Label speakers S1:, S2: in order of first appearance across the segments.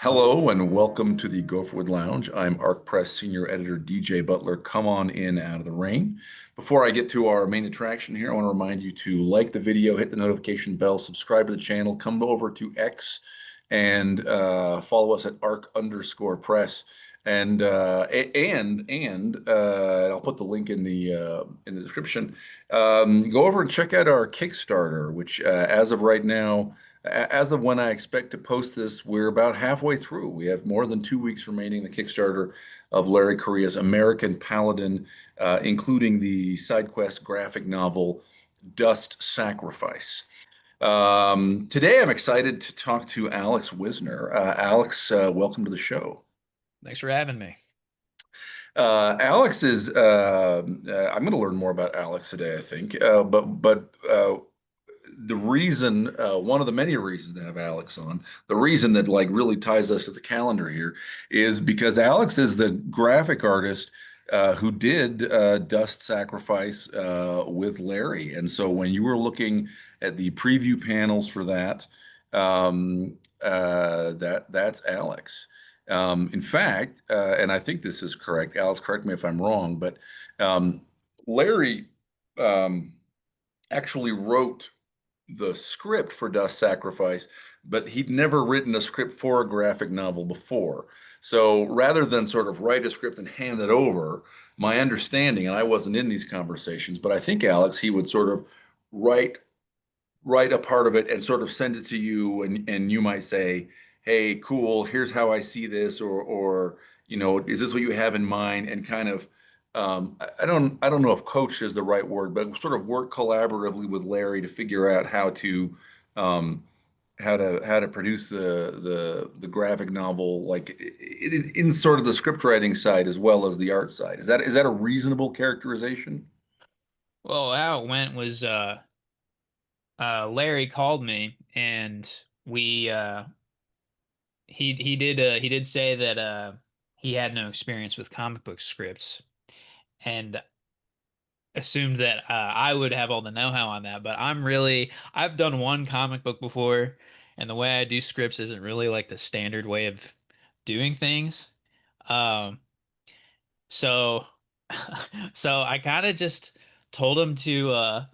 S1: Hello and welcome to the Gopherwood Lounge. I'm ArcPress Senior Editor DJ Butler. Come on in out of the rain. Before I get to our main attraction here, I want to remind you to like the video, hit the notification bell, subscribe to the channel, come over to X and follow us at arc_press. And I'll put the link in the description. Go over and check out our Kickstarter, which as of right now. As of when I expect to post this, we're about halfway through. We have more than 2 weeks remaining the Kickstarter of Larry Correia's American Paladin, including the side quest graphic novel Dust Sacrifice. Today, I'm excited to talk to Alex Wisner. Alex, welcome to the show.
S2: Thanks for having me.
S1: Alex is. I'm going to learn more about Alex today, I think. But the reason, one of the many reasons to have Alex on, the reason that like really ties us to the calendar here is because Alex is the graphic artist who did Dust Sacrifice with Larry. And so when you were looking at the preview panels for that, that's Alex. In fact, and I think this is correct, Alex, correct me if I'm wrong, but Larry um, actually wrote the script for Dust Sacrifice, but he'd never written a script for a graphic novel before. So rather than sort of write a script and hand it over, my understanding, and I wasn't in these conversations, but I think Alex, he would sort of write write a part of it and sort of send it to you, and you might say, "Hey, cool, here's how I see this," or is this what you have in mind? And kind of, I don't know if coach is the right word, but sort of work collaboratively with Larry to figure out um, how to produce the graphic novel, like in sort of the script writing side as well as the art side. Is that a reasonable characterization?
S2: Well, how it went was Larry called me and we he did say that he had no experience with comic book scripts and assumed that I would have all the know-how on that, but I've done one comic book before, and the way I do scripts isn't really like the standard way of doing things. Um so so I kind of just told him to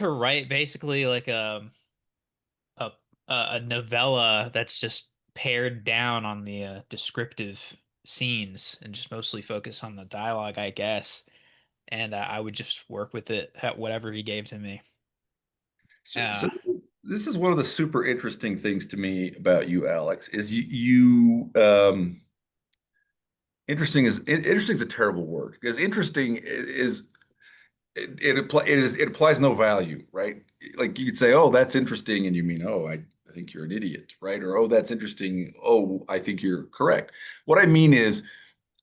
S2: write basically like a a novella that's just pared down on the descriptive scenes and just mostly focus on the dialogue, I guess. And I would just work with it at whatever he gave to me.
S1: So
S2: Uh,
S1: this is one of the super interesting things to me about you, Alex, is you interesting is a terrible word because interesting is it applies no value, right? Like you could say, "Oh, that's interesting," and you mean, "Oh, I think you're an idiot," right? Or, "Oh, that's interesting. Oh, I think you're correct." What I mean is,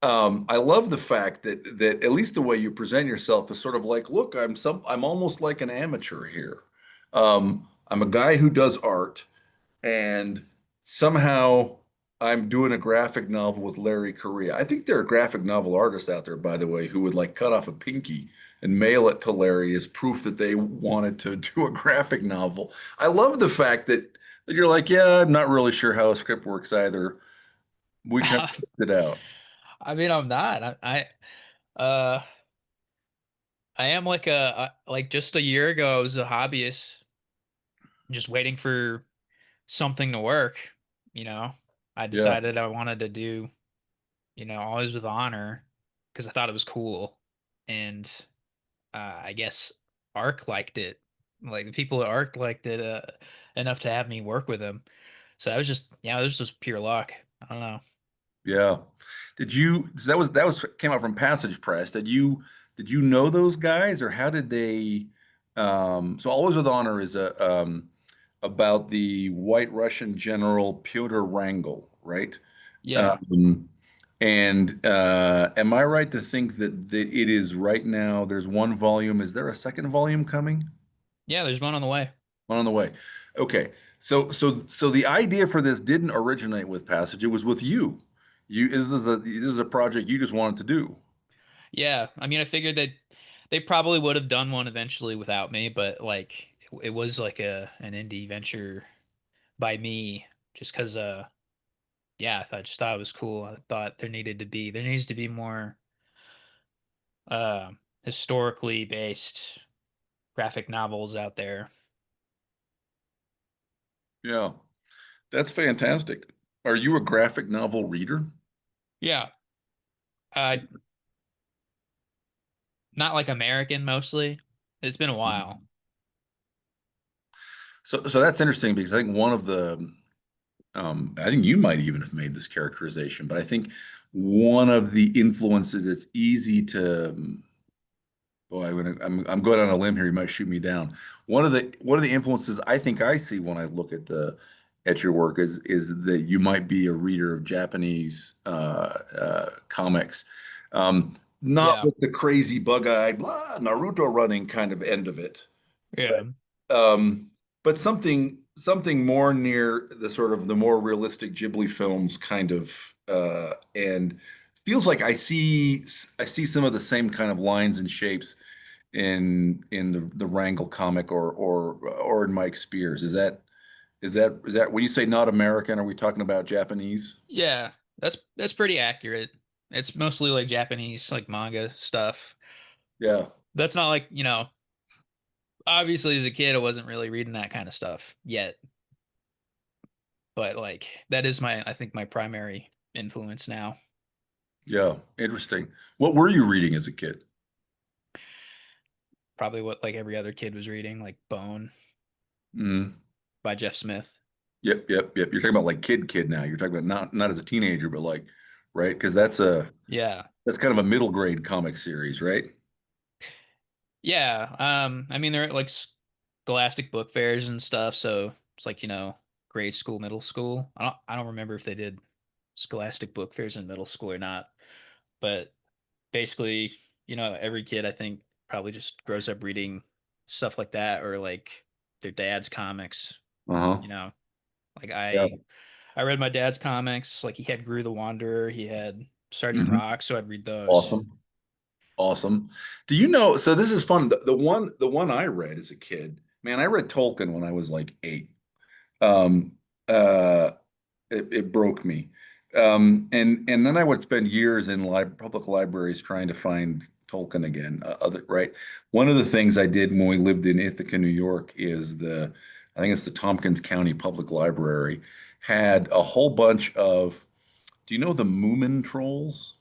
S1: I love the fact that at least the way you present yourself is sort of like, look, I'm almost like an amateur here. I'm a guy who does art, and somehow I'm doing a graphic novel with Larry Correia. I think there are graphic novel artists out there, by the way, who would like cut off a pinky and mail it to Larry as proof that they wanted to do a graphic novel. I love the fact that you're like, yeah, I'm not really sure how a script works either. We kind of
S2: I
S1: figured it out.
S2: mean, I'm not. Uh I am like like just a year ago I was a hobbyist, just waiting for something to work, you know. I
S1: Yeah.
S2: decided I wanted to do, always with honor because I thought it was cool. And I guess Arc liked it. Like the people at Arc liked it enough to have me work with them. So that was just pure luck. I don't know.
S1: Yeah. That was came out from Passage Press. Did you know those guys, or how did they so Always with Honor is a about the White Russian general Pyotr Wrangel, right?
S2: Yeah.
S1: Um and am I right to think that it is right now there's one volume. Is there a second volume coming?
S2: Yeah, there's one on the way.
S1: One on the way. Okay. So the idea for this didn't originate with Passage. It was with you. This is a project you just wanted to do.
S2: Yeah. I mean, I figured that they probably would have done one eventually without me, but like it was like a an indie venture by me just because yeah, I just thought it was cool. I thought there needs to be more uh, historically based graphic novels out there.
S1: Yeah, that's fantastic. Are you a graphic novel reader?
S2: Yeah, uh, not like American mostly. It's been a while.
S1: So that's interesting because I think one of the I think you might even have made this characterization, but I think one of the influences it's easy to boy, I'm going on a limb here. You might shoot me down. One of the influences I think I see when I look at your work is that you might be a reader of Japanese comics, not
S2: Yeah,
S1: with the crazy bug-eyed blah Naruto running kind of end of it,
S2: yeah,
S1: um, but something more near the sort of the more realistic Ghibli films kind of, and feels like I see some of the same kind of lines and shapes in the Wrangle comic or in Mike Spears. Is that when you say not American, are we talking about Japanese?
S2: yeah. That's pretty accurate. It's mostly like Japanese like manga stuff.
S1: Yeah,
S2: That's not like, obviously as a kid I wasn't really reading that kind of stuff yet, but like that is my I think my primary influence now.
S1: yeah, interesting. What were you reading as a kid?
S2: Probably what like every other kid was reading, like Bone
S1: Mm.
S2: by Jeff Smith.
S1: Yep, yep, yep. You're talking about like kid now. You're talking about not as a teenager, but like, right? Because
S2: Yeah.
S1: that's kind of a middle grade comic series, right?
S2: Yeah. I mean they're at like scholastic book fairs and stuff, so it's like, grade school, middle school. I don't remember if they did scholastic book fairs in middle school or not, but basically, every kid I think probably just grows up reading stuff like that or like their dad's comics,
S1: Uh-huh.
S2: you know. Like
S1: Yeah.
S2: I read my dad's comics, like he had Gru the Wanderer, he had Sergeant
S1: Hmm.
S2: Rock, so I'd read those.
S1: Awesome. Awesome. Do you know, so this is fun. The one I read as a kid, man, I read Tolkien when I was like 8. Um, uh, it broke me. And then I would spend years in public libraries trying to find Tolkien again. Right. One of the things I did when we lived in Ithaca, New York, is I think it's the Tompkins County Public Library, had a whole bunch of. Do you know the Moomin Trolls?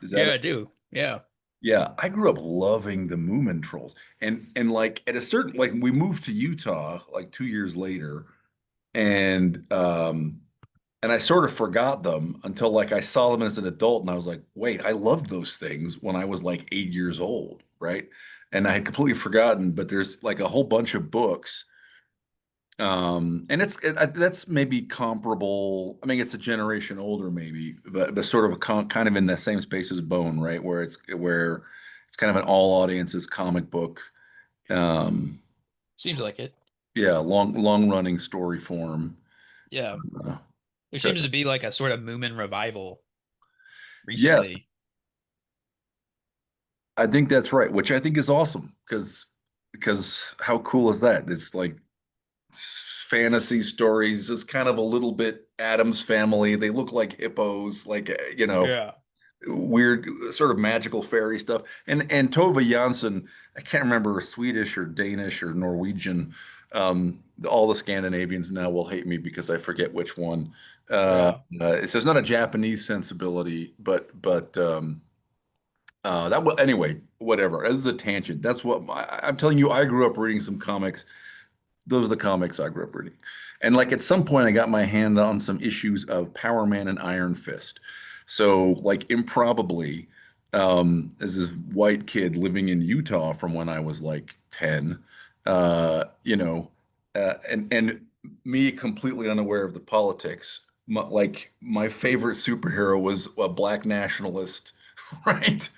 S1: Is that
S2: Yeah, I do. Yeah.
S1: Yeah, I grew up loving the Moomin Trolls. And like at a certain like we moved to Utah like 2 years later, and and I sort of forgot them until like I saw them as an adult and I was like, wait, I loved those things when I was like 8 years old, right? And I had completely forgotten, but there's like a whole bunch of books. And that's maybe comparable. I mean, it's a generation older, maybe, but sort of kind of in the same space as Bone, right? Where it's kind of an all audiences comic book. Um,
S2: Seems like it.
S1: yeah, long running story form.
S2: Yeah.
S1: Uh,
S2: There
S1: to-
S2: seems to be like a sort of Moomin revival
S1: yes,
S2: recently.
S1: I think that's right, which I think is awesome because how cool is that? It's like fantasy stories. It's kind of a little bit Adam's Family. They look like hippos, like
S2: Yeah.
S1: weird sort of magical fairy stuff. And Tove Jansson, I can't remember Swedish or Danish or Norwegian. All the Scandinavians now will hate me because I forget which one.
S2: Yeah.
S1: So it's not a Japanese sensibility, but that will anyway. Whatever. As a tangent, that's what I'm telling you. I grew up reading some comics. Those are the comics I grew up reading. And like at some point, I got my hand on some issues of Power Man and Iron Fist. So like improbably, as this white kid living in Utah from when I was like 10, you know, and me completely unaware of the politics. Like my favorite superhero was a black nationalist, right?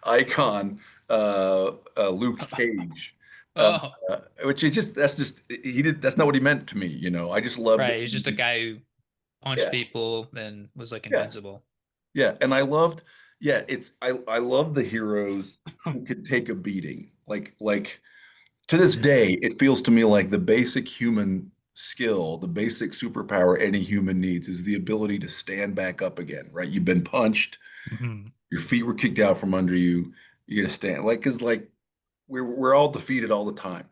S1: Icon, Luke Cage. Um,
S2: Oh,
S1: which is just that's not what he meant to me, I just loved
S2: right. He's just a guy who punched
S1: yeah,
S2: people and was like
S1: yeah,
S2: invincible.
S1: yeah. And I loved yeah, I love the heroes who could take a beating. Like to this day, it feels to me like the basic human skill, the basic superpower any human needs is the ability to stand back up again, right? You've been punched,
S2: Hmm.
S1: your feet were kicked out from under you. You gotta stand like because like we're all defeated all the time.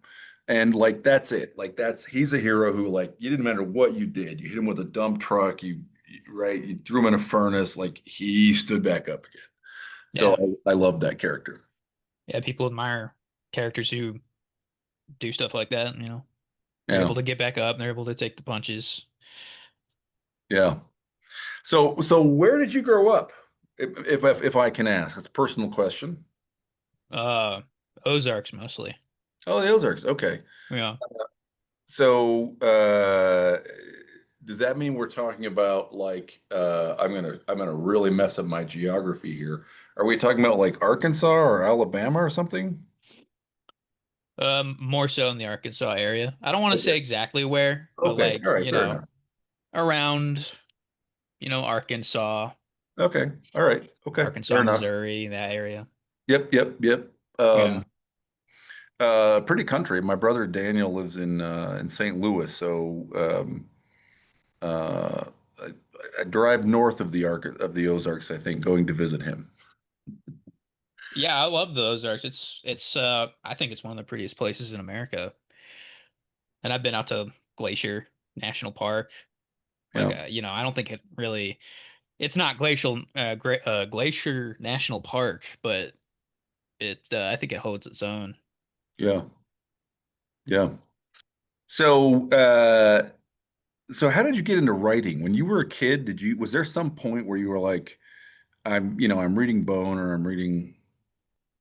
S1: And like that's it. Like that's he's a hero who like you didn't matter what you did. You hit him with a dump truck, right, you threw him in a furnace, like he stood back up again. So
S2: Yeah.
S1: I love that character.
S2: Yeah. People admire characters who do stuff like that. They're
S1: Yeah.
S2: able to get back up. They're able to take the punches.
S1: Yeah. So where did you grow up? If I can ask, it's a personal question.
S2: Uh, Ozarks mostly.
S1: Oh, the Ozarks. Okay.
S2: Yeah.
S1: So does that mean we're talking about like I'm gonna really mess up my geography here. Are we talking about like Arkansas or Alabama or something?
S2: More so in the Arkansas area. I don't want to
S1: Okay.
S2: say exactly where, but
S1: Okay. All right. Fair enough.
S2: around, Arkansas,
S1: Okay. All right. Okay. Fair
S2: Arkansas,
S1: enough.
S2: Missouri, that area.
S1: Yep. Yep. Yep.
S2: Yeah.
S1: Pretty country. My brother Daniel lives in St. Louis, so uh, I, I drive north of the Ozarks, I think, going to visit him.
S2: Yeah, I love the Ozarks. I think it's one of the prettiest places in America. And I've been out to Glacier National Park. Like,
S1: Yeah.
S2: I don't think it's not Glacier National Park, but I think it holds its own.
S1: Yeah. Yeah. So, so how did you get into writing? When you were a kid, was there some point where you were like, I'm reading Bone or I'm reading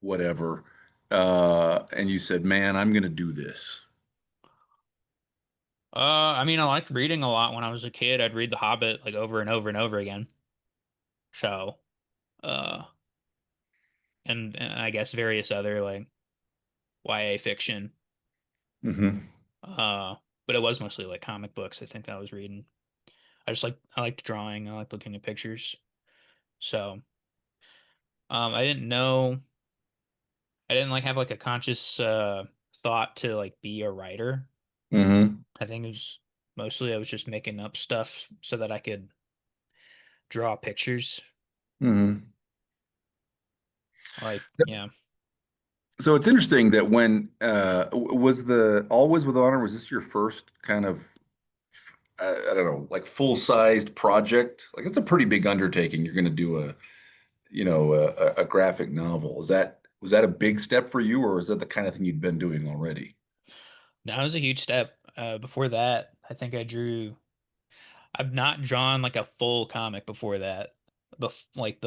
S1: whatever, and you said, man, I'm gonna do this.
S2: I liked reading a lot when I was a kid. I'd read The Hobbit like over and over and over again. So, uh, and I guess various other like YA fiction.
S1: Hmm.
S2: Uh, but it was mostly like comic books, I think that I was reading. I liked drawing, I liked looking at pictures. So, I didn't like have like a conscious thought to like be a writer.
S1: Hmm.
S2: I think it was mostly I was just making up stuff so that I could draw pictures.
S1: Hmm.
S2: Like, yeah.
S1: So it's interesting that when was the Always with Honor, was this your first kind of I don't know, like full-sized project? Like it's a pretty big undertaking. You're going to do a graphic novel. Was that a big step for you, or is that the kind of thing you'd been doing already?
S2: That was a huge step. Before that, I think I've not drawn like a full comic before that. Like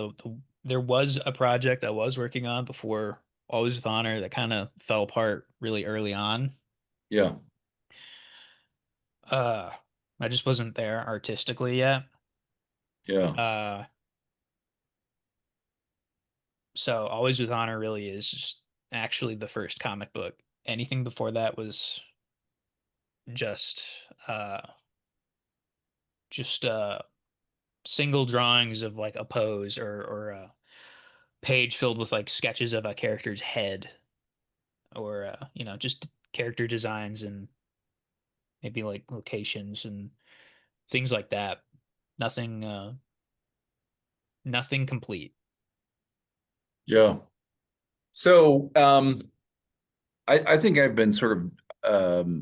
S2: there was a project I was working on before Always with Honor that kind of fell apart really early on.
S1: Yeah,
S2: Uh, I just wasn't there artistically yet.
S1: yeah,
S2: Uh, so Always with Honor really is just actually the first comic book. Anything before that was just uh just single drawings of like a pose or a page filled with like sketches of a character's head or just character designs and maybe like locations and things like that. Nothing nothing complete.
S1: yeah. So I think I've been sort of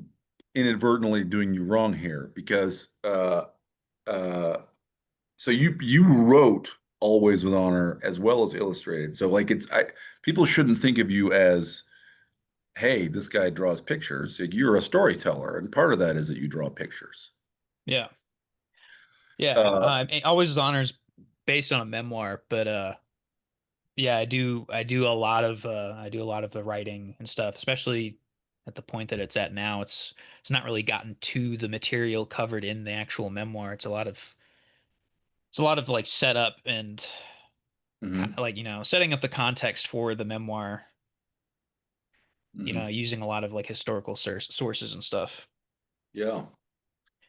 S1: inadvertently doing you wrong here because uh, so you wrote Always with Honor as well as illustrated. So like people shouldn't think of you as, hey, this guy draws pictures. Like, you're a storyteller, and part of that is that you draw pictures.
S2: Yeah. Yeah.
S1: Uh,
S2: Always honors based on a memoir, but yeah, I do a lot of the writing and stuff, especially at the point that it's at now. It's not really gotten to the material covered in the actual memoir. It's a lot of like setup and
S1: mhm,
S2: like, setting up the context for the memoir,
S1: mhm.
S2: using a lot of like historical sources and stuff.
S1: Yeah.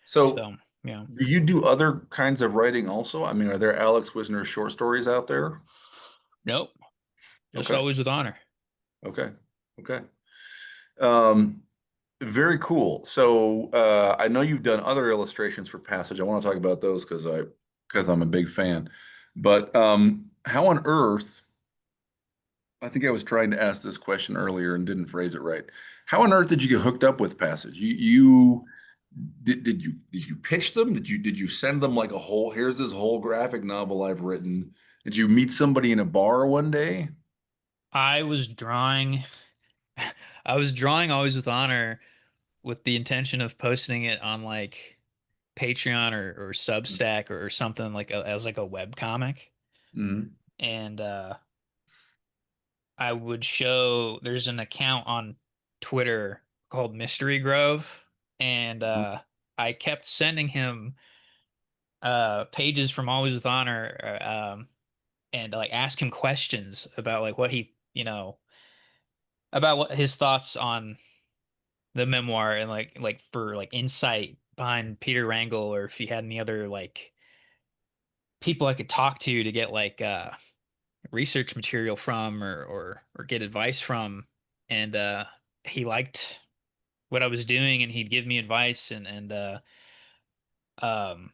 S1: So,
S2: So, yeah.
S1: do you do other kinds of writing also? I mean, are there Alex Wisner short stories out there?
S2: Nope. Just
S1: Okay.
S2: always with honor.
S1: Okay. Okay. Um, Very cool. So I know you've done other illustrations for Passage. I want to talk about those because I'm a big fan. But how on earth? I think I was trying to ask this question earlier and didn't phrase it right. How on earth did you get hooked up with Passage? Did you pitch them? Did you send them like a whole here's this whole graphic novel I've written? Did you meet somebody in a bar one day?
S2: I was drawing I was drawing Always with Honor with the intention of posting it on like Patreon or Substack or something like as like a web comic.
S1: Mhm.
S2: And I would show there's an account on Twitter called Mystery Grove, and I kept sending him pages from Always with Honor, and like ask him questions about like what he, about what his thoughts on the memoir and like for like insight behind Peter Wrangle, or if he had any other like people I could talk to get like research material from or get advice from. And he liked what I was doing, and he'd give me advice, and um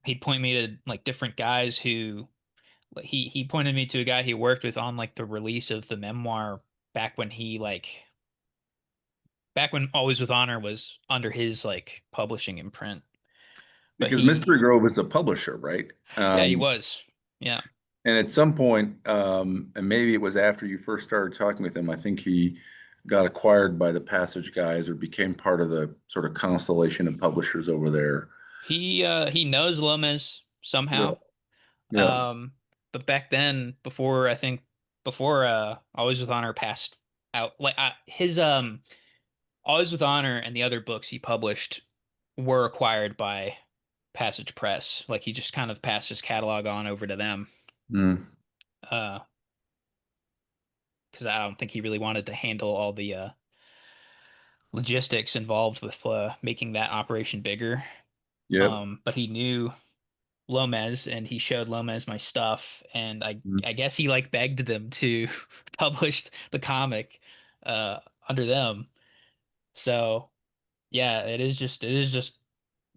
S2: he'd point me to like different guys who like, he pointed me to a guy he worked with on like the release of the memoir back when he like back when Always with Honor was under his like publishing imprint. But
S1: Because Mystery Grove is a publisher, right?
S2: yeah, he was. Yeah.
S1: And at some point, and maybe it was after you first started talking with him, I think he got acquired by the Passage guys or became part of the sort of constellation of publishers over there.
S2: He knows Lomez
S1: Yeah,
S2: somehow.
S1: yeah.
S2: Um, but back then, before I think before Always with Honor passed out, like his Always with Honor and the other books he published were acquired by Passage Press. Like he just kind of passed his catalog on over to them.
S1: Mm,
S2: Uh, because I don't think he really wanted to handle all the logistics involved with making that operation bigger.
S1: yep.
S2: But he knew Lomez, and he showed Lomez my stuff, and I
S1: Mm.
S2: I guess he like begged them to publish the comic under them. So yeah, it is just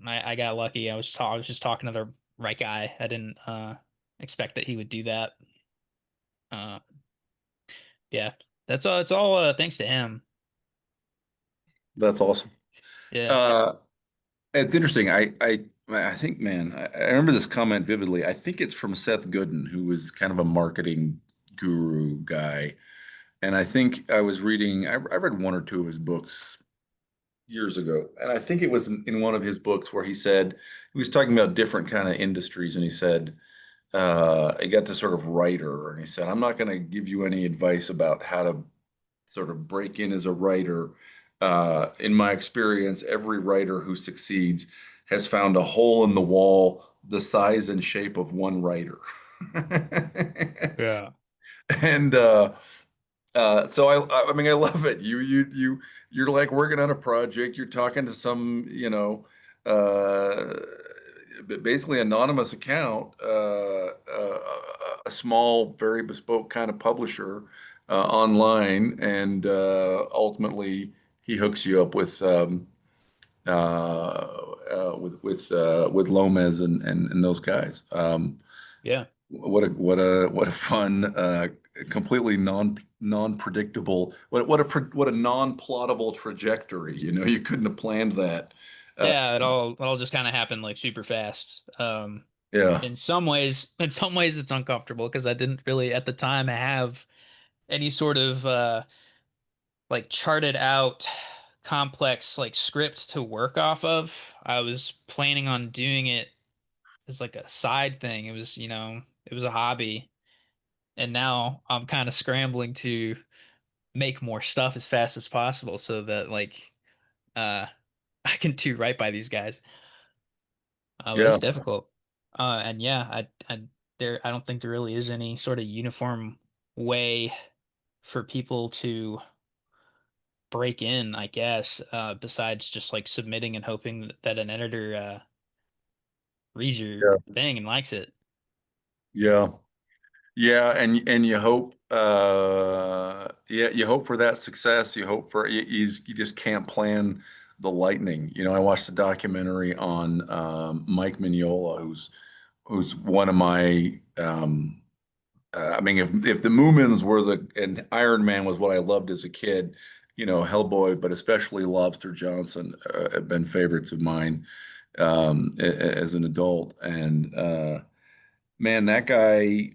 S2: I got lucky. I was just talking to the right guy. I didn't expect that he would do that. Uh yeah. That's all, it's all thanks to him.
S1: That's awesome.
S2: Yeah.
S1: Uh, it's interesting. I think, man, I remember this comment vividly. I think it's from Seth Godin, who was kind of a marketing guru guy. And I think I was reading, I read one or two of his books years ago. And I think it was in one of his books where he was talking about different kind of industries. And he said, he got this sort of writer, and he said, I'm not going to give you any advice about how to sort of break in as a writer. In my experience, every writer who succeeds has found a hole in the wall the size and shape of one writer.
S2: Yeah.
S1: And so I mean I love it. You're like working on a project. You're talking to some uh, basically anonymous account, a small, very bespoke kind of publisher online, and ultimately he hooks you up with Lomez and those guys.
S2: Yeah.
S1: What a fun, completely non-predictable, what a non-plottable trajectory. You couldn't have planned that. Uh,
S2: Yeah, it all just kind of happened like super fast.
S1: yeah,
S2: In some ways it's uncomfortable because I didn't really at the time have any sort of like charted out complex like script to work off of. I was planning on doing it as like a side thing. It was a hobby, and now I'm kind of scrambling to make more stuff as fast as possible so that like uh I can do right by these guys. But
S1: yeah,
S2: it's difficult. And yeah, I don't think there really is any sort of uniform way for people to break in, I guess, besides just like submitting and hoping that an editor reads your
S1: yeah,
S2: thing and likes it.
S1: yeah, yeah, and you hope. Yeah, you hope for that success. You hope for you just can't plan the lightning. You know, I watched a documentary on Mike Mignola, who's one of my I mean, if the Moomins were the and Iron Man was what I loved as a kid, you know, Hellboy, but especially Lobster Johnson have been favorites of mine as an adult. And man, that guy,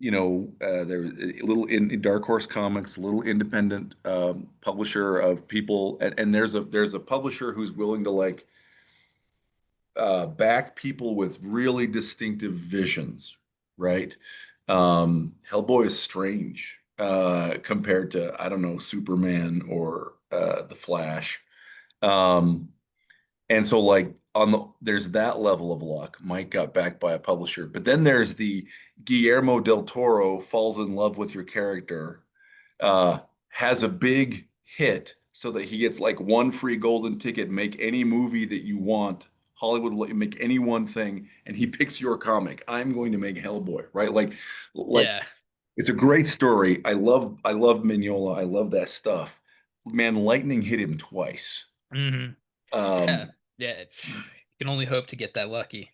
S1: you know, there was a little in Dark Horse Comics, a little independent publisher of people, and there's a publisher who's willing to like back people with really distinctive visions, right? Hellboy is strange compared to, I don't know, Superman or The Flash. Um, and so like there's that level of luck. Mike got backed by a publisher, but then there's the Guillermo del Toro falls in love with your character, uh, has a big hit so that he gets like one free golden ticket, make any movie that you want. Hollywood will let you make any one thing, and he picks your comic. I'm going to make Hellboy, right? Like
S2: Yeah.
S1: it's a great story. I love Mignola. I love that stuff. Man, lightning hit him twice.
S2: Hmm. Yeah.
S1: Um,
S2: Yeah. You can only hope to get that lucky.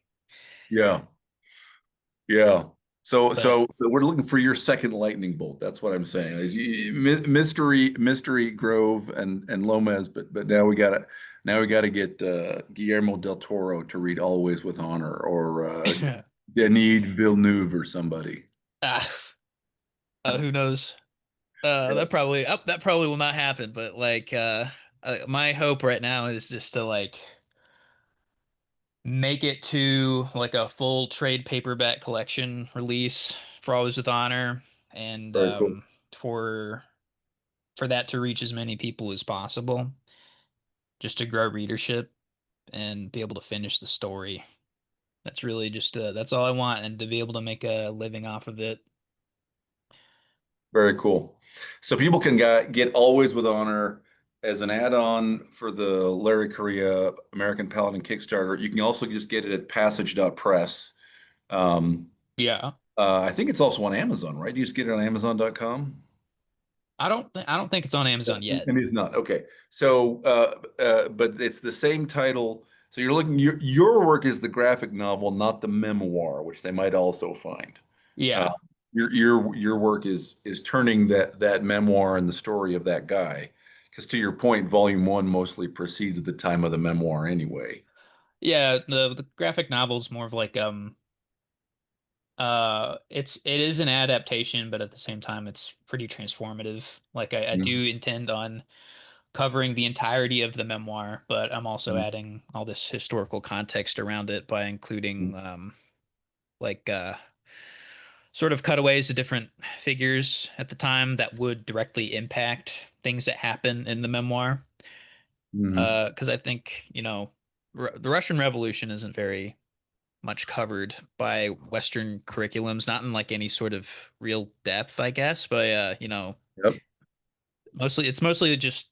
S1: yeah. Yeah.
S2: But
S1: So we're looking for your second lightning bolt. That's what I'm saying. Mystery Grove and Lomez, but now we gotta get Guillermo del Toro to read Always with Honor or Denis Villeneuve or somebody.
S2: ah, who knows?
S1: Yeah.
S2: That probably will not happen. But like, my hope right now is just to like make it to like a full trade paperback collection release for Always with Honor, and
S1: Very cool.
S2: for that to reach as many people as possible, just to grow readership and be able to finish the story. That's really just that's all I want, and to be able to make a living off of it.
S1: Very cool. So people can get Always with Honor as an add-on for the Larry Correia American Paladin Kickstarter. You can also just get it at passage.press. Um,
S2: Yeah.
S1: I think it's also on Amazon, right? You just get it on Amazon.com.
S2: I don't think it's on Amazon yet.
S1: And it's not. Okay. So, but it's the same title. So you're looking, your work is the graphic novel, not the memoir, which they might also find. Uh,
S2: Yeah.
S1: your work is turning that memoir and the story of that guy. Because to your point, volume one mostly precedes the time of the memoir anyway.
S2: Yeah, the graphic novel is more of like it is an adaptation, but at the same time it's pretty transformative. Like I do
S1: Mhm.
S2: intend on covering the entirety of the memoir, but I'm also
S1: Mhm.
S2: adding all this historical context around it by including like sort of cutaways to different figures at the time that would directly impact things that happen in the memoir.
S1: Mhm.
S2: Because I think, the Russian Revolution isn't very much covered by Western curriculums, not in like any sort of real depth, I guess, but
S1: Yep.
S2: it's mostly just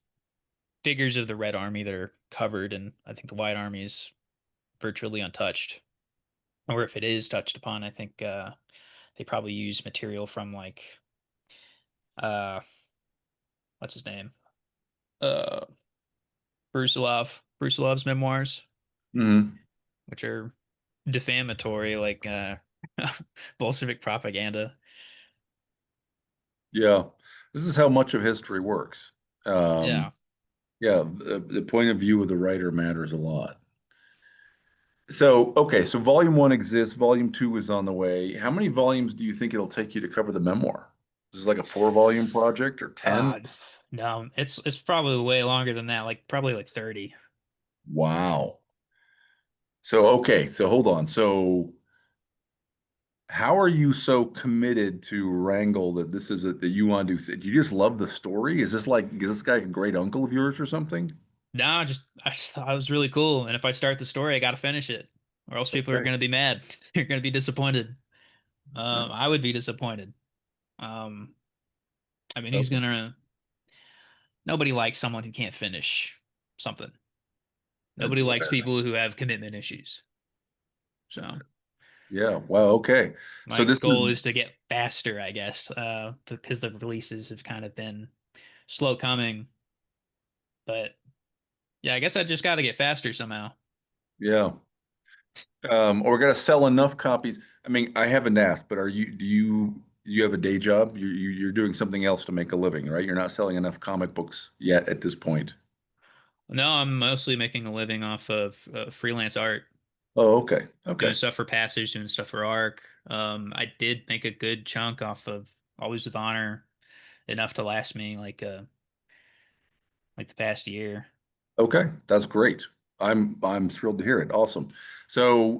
S2: figures of the Red Army that are covered, and I think the White Army is virtually untouched. Or if it is touched upon, I think they probably use material from like uh what's his name? Uh Brusilov's memoirs,
S1: Mhm.
S2: which are defamatory, like Bolshevik propaganda.
S1: Yeah. This is how much of history works. Um,
S2: Yeah.
S1: yeah, the point of view of the writer matters a lot. So, okay, so volume one exists, volume two is on the way. How many volumes do you think it'll take you to cover the memoir? Is this like a 4 volume project or 10?
S2: Uh no, it's probably way longer than that, like probably like 30.
S1: Wow. So, okay, so hold on. So, how are you so committed to Wrangle that this is that you want to do? Do you just love the story? Is this guy a great uncle of yours or something?
S2: No, I just thought it was really cool. And if I start the story, I gotta finish it. Or else people are
S1: Okay.
S2: gonna be mad. They're gonna be disappointed. I would be disappointed. Um, I mean,
S1: Okay.
S2: nobody likes someone who can't finish something.
S1: That's
S2: Nobody likes
S1: fair.
S2: people who have commitment issues. So,
S1: Yeah. Wow. Okay. So
S2: My
S1: this
S2: goal
S1: is,
S2: is to get faster, I guess, because the releases have kind of been slow coming. But yeah, I guess I just got to get faster somehow.
S1: yeah. Or we're gonna sell enough copies. I mean, I haven't asked, but do you have a day job? You're doing something else to make a living, right? You're not selling enough comic books yet at this point.
S2: No, I'm mostly making a living off of freelance art,
S1: Oh, okay.
S2: doing
S1: Okay.
S2: stuff for Passage, doing stuff for Arc. I did make a good chunk off of Always with Honor, enough to last me like the past year.
S1: Okay. That's great. I'm thrilled to hear it. Awesome. So,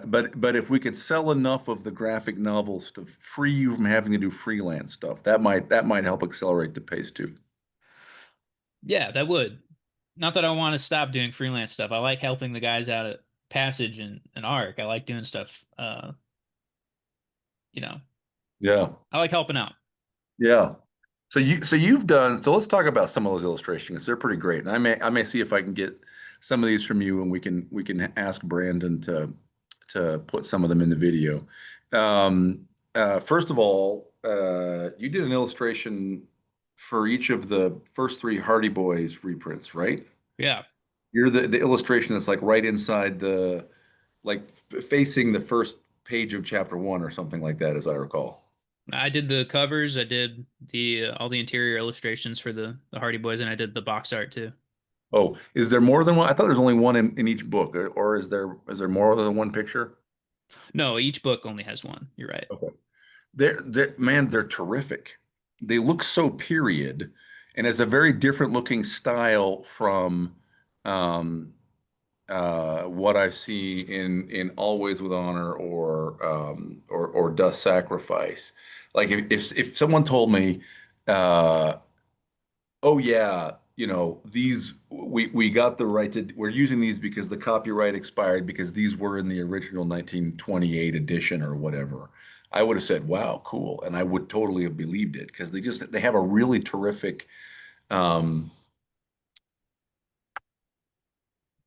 S1: but if we could sell enough of the graphic novels to free you from having to do freelance stuff, that might help accelerate the pace too.
S2: Yeah, that would. Not that I want to stop doing freelance stuff. I like helping the guys out at Passage and Arc. I like doing stuff. You know,
S1: Yeah.
S2: I like helping out.
S1: Yeah. So let's talk about some of those illustrations. They're pretty great. And I may see if I can get some of these from you and we can ask Brandon to put some of them in the video. First of all, you did an illustration for each of the first three Hardy Boys reprints, right?
S2: Yeah,
S1: You're the illustration that's like right inside the like facing the first page of chapter one or something like that, as I recall.
S2: I did the covers. I did the all the interior illustrations for the Hardy Boys, and I did the box art too.
S1: Oh, is there more than one? I thought there's only one in each book, or is there more than one picture?
S2: No, each book only has one. You're right.
S1: Okay. Man, they're terrific. They look so period, and it's a very different looking style from um, what I see in Always with Honor or Dust Sacrifice. Like if someone told me, uh, oh yeah, these we got the right to we're using these because the copyright expired because these were in the original 1928 edition or whatever. I would have said, "Wow, cool," and I would totally have believed it because they have a really terrific um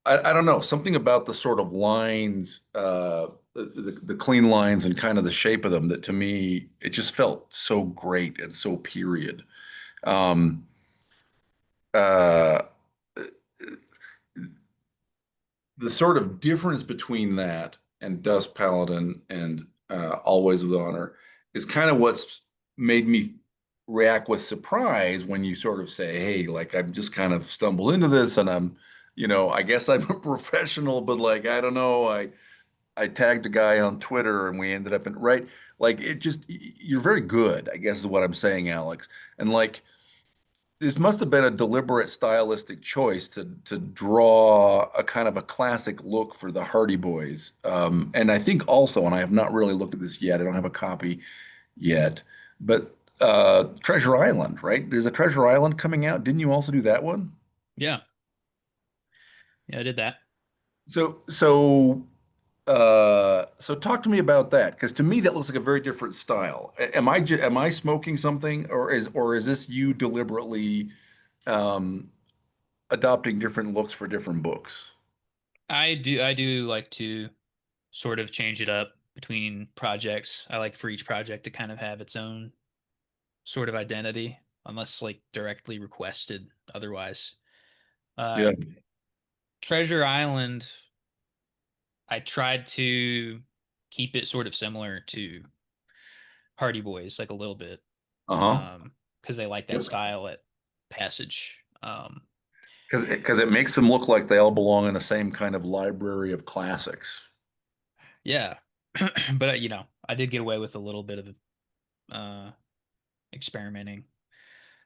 S1: I don't know, something about the sort of lines the clean lines and kind of the shape of them that to me it just felt so great and so period. Um uh the sort of difference between that and Dust Paladin and Always with Honor is kind of what's made me react with surprise when you sort of say, "Hey, like I've just kind of stumbled into this, and I guess I'm a professional, but like I don't know, I tagged a guy on Twitter and we ended up in right, like it just you're very good, I guess is what I'm saying, Alex, and like." This must have been a deliberate stylistic choice to draw a kind of a classic look for the Hardy Boys. And I think also, and I have not really looked at this yet, I don't have a copy yet, but Treasure Island, right? There's a Treasure Island coming out. Didn't you also do that one?
S2: Yeah, yeah, I did that.
S1: So talk to me about that, because to me that looks like a very different style. Am I smoking something, or is this you deliberately um, adopting different looks for different books?
S2: I do like to sort of change it up between projects. I like for each project to kind of have its own sort of identity, unless like directly requested otherwise. Uh,
S1: Yeah.
S2: Treasure Island, I tried to keep it sort of similar to Hardy Boys, like a little bit,
S1: Uh-huh.
S2: because they like that
S1: Yep.
S2: style at Passage.
S1: Because it makes them look like they all belong in the same kind of library of classics.
S2: Yeah, but I did get away with a little bit of uh, experimenting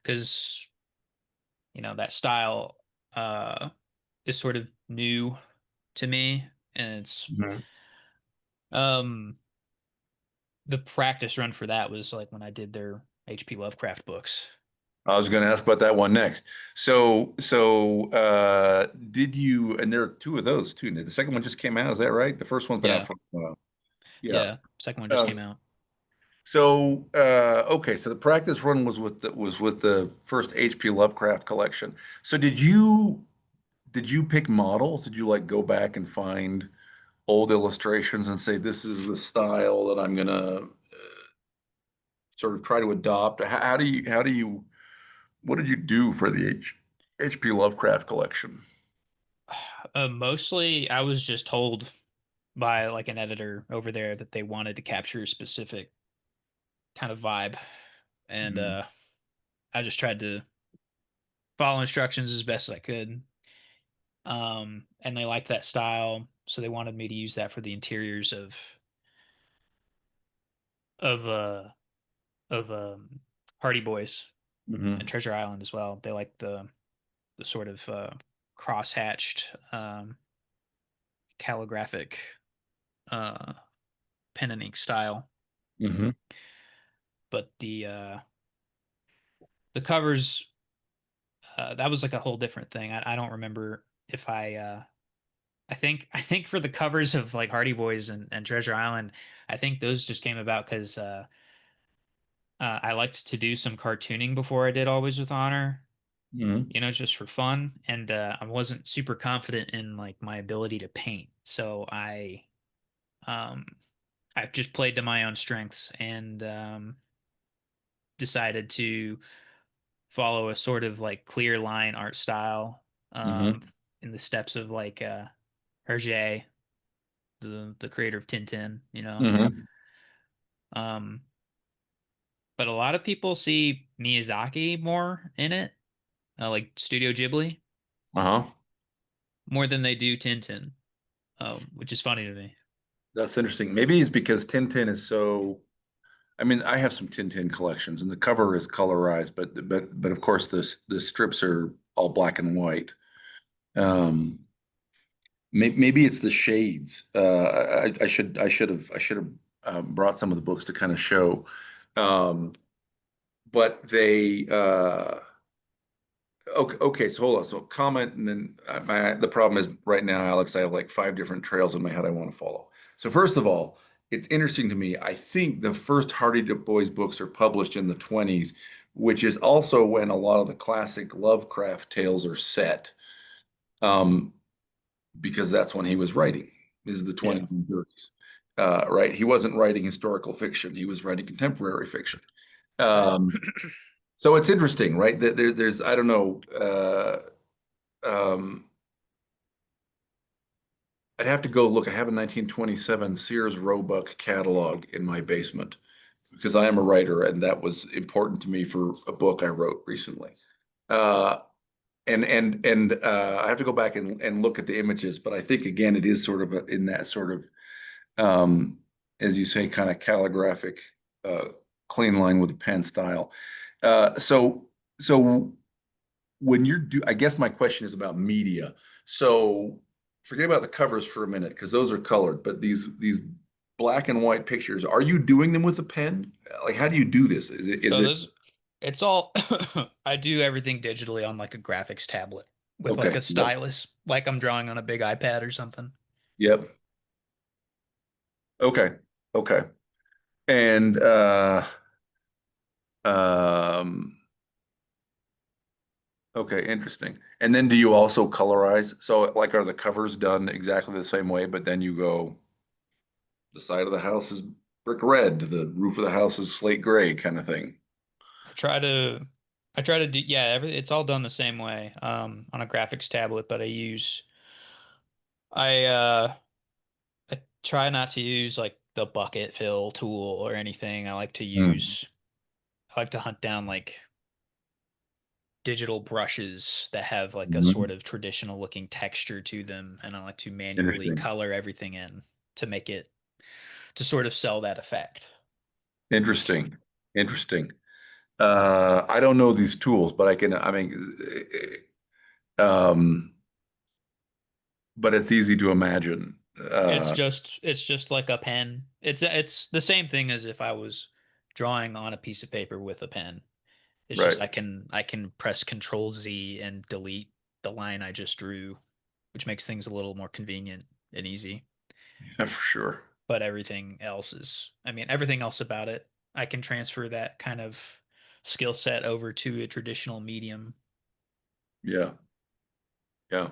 S2: because that style uh, is sort of new to me, and it's
S1: Mhm.
S2: um the practice run for that was like when I did their H.P. Lovecraft books.
S1: I was going to ask about that one next. So did you, and there are two of those too. The second one just came out, is that right? The first one's been out
S2: Yeah,
S1: for a while. Yeah.
S2: yeah. Second one just came
S1: Um,
S2: out.
S1: okay, so the practice run was with the first H.P. Lovecraft collection. So did you pick models? Did you like go back and find old illustrations and say, this is the style that I'm gonna sort of try to adopt? What did you do for the H.P. Lovecraft collection?
S2: Mostly, I was just told by like an editor over there that they wanted to capture a specific kind of vibe, and
S1: Mm,
S2: I just tried to follow instructions as best as I could. And they liked that style, so they wanted me to use that for the interiors of uh of Hardy Boys and
S1: hmm
S2: Treasure Island as well. They like the sort of cross-hatched calligraphic uh pen and ink style.
S1: hmm
S2: But the covers, that was like a whole different thing. I don't remember if I think for the covers of like Hardy Boys and Treasure Island, I think those just came about because I liked to do some cartooning before I did Always with Honor,
S1: hmm
S2: just for fun, and I wasn't super confident in like my ability to paint, so um I just played to my own strengths and decided to follow a sort of like clear line art style um
S1: hmm
S2: in the steps of like Hergé, the creator of Tintin.
S1: hmm
S2: Um, but a lot of people see Miyazaki more in it, like Studio Ghibli,
S1: Uh-huh.
S2: more than they do Tintin, which is funny to me.
S1: That's interesting. Maybe it's because Tintin is so. I mean, I have some Tintin collections, and the cover is colorized, but of course the strips are all black and white. Um, maybe it's the shades. I should have brought some of the books to kind of show. Um, but they okay, so hold on. So comment, and then the problem is right now, Alex, I have like five different trails in my head I want to follow. So first of all, it's interesting to me. I think the first Hardy Boys books are published in the 20s, which is also when a lot of the classic Lovecraft tales are set, um, because that's when he was writing, is the
S2: Yeah.
S1: 20s and 30s. Right? He wasn't writing historical fiction; he was writing contemporary fiction.
S2: Right.
S1: Um, so it's interesting, right? That there's I don't know. Um, I'd have to go look. I have a 1927 Sears Roebuck catalog in my basement because I am a writer, and that was important to me for a book I wrote recently. Uh, and I have to go back and look at the images, but I think again it is sort of in that sort of um, as you say, kind of calligraphic, uh, clean line with a pen style. So when you're I guess my question is about media. So forget about the covers for a minute because those are colored, but these black and white pictures, are you doing them with a pen? Like, how do you do this? Is
S2: So
S1: it
S2: it's all I do everything digitally on like a graphics tablet with like
S1: okay?
S2: a
S1: Yep.
S2: stylus, like I'm drawing on a big iPad or something.
S1: Yep. Okay. Okay. And um okay, interesting. And then do you also colorize? So like are the covers done exactly the same way, but then you go the side of the house is brick red, the roof of the house is slate gray kind of thing.
S2: I try to I try to do, yeah, it's all done the same way on a graphics tablet, but I I try not to use like the bucket fill tool or anything.
S1: Hmm.
S2: I like to hunt down like digital brushes that have like a sort
S1: Mhm.
S2: of traditional looking texture to them, and I like to manually
S1: Interesting.
S2: color everything in to make it to sort of sell that effect.
S1: Interesting. Interesting. I don't know these tools, but I mean, um, but it's easy to imagine.
S2: It's just like a pen. It's the same thing as if I was drawing on a piece of paper with a pen. It's just
S1: Right.
S2: I can press Control Z and delete the line I just drew, which makes things a little more convenient and easy.
S1: Yeah, for sure.
S2: But everything else about it, I can transfer that kind of skill set over to a traditional medium.
S1: Yeah. Yeah.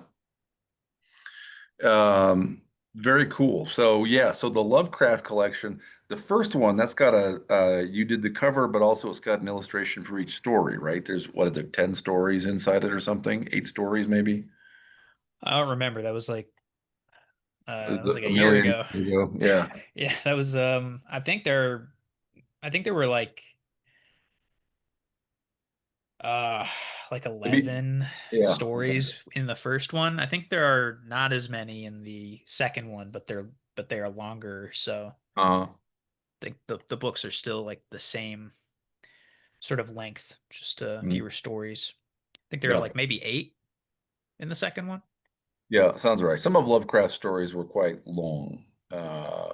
S1: Um, Very cool. So yeah, so the Lovecraft collection, the first one, that's got you did the cover, but also it's got an illustration for each story, right? There's what is it, 10 stories inside it or something? 8 stories maybe?
S2: I don't remember. That was like a
S1: A
S2: year
S1: million
S2: ago.
S1: years ago. Yeah.
S2: Yeah, that was I think there were uh like
S1: Maybe.
S2: 11
S1: Yeah.
S2: stories in the first one. I think there are not as many in the second one, but they are longer, so
S1: Uh,
S2: I think the books are still like the same sort of length, just
S1: mm,
S2: fewer stories. I think there are
S1: yeah.
S2: like maybe eight in the second one.
S1: Yeah, sounds right. Some of Lovecraft's stories were quite long. Uh,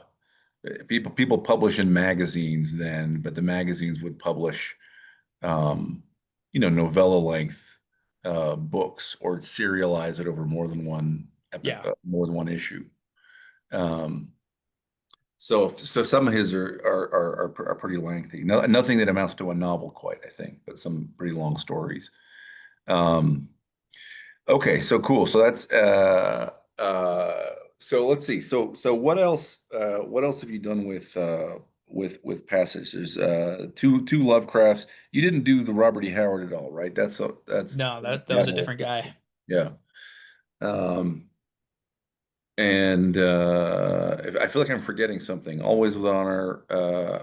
S1: people publish in magazines then, but the magazines would publish um, novella length books or serialize it over
S2: Yeah.
S1: more than one issue. Um, so some of his are pretty lengthy. No, nothing that amounts to a novel quite, I think, but some pretty long stories. Um, okay, so cool. So that's so let's see. So what else have you done with Passage? There's two Lovecrafts. You didn't do the Robert E. Howard at all, right? That's
S2: No, that
S1: that
S2: was a
S1: whole
S2: different guy.
S1: section. Yeah. Um and I feel like I'm forgetting something. Always with Honor,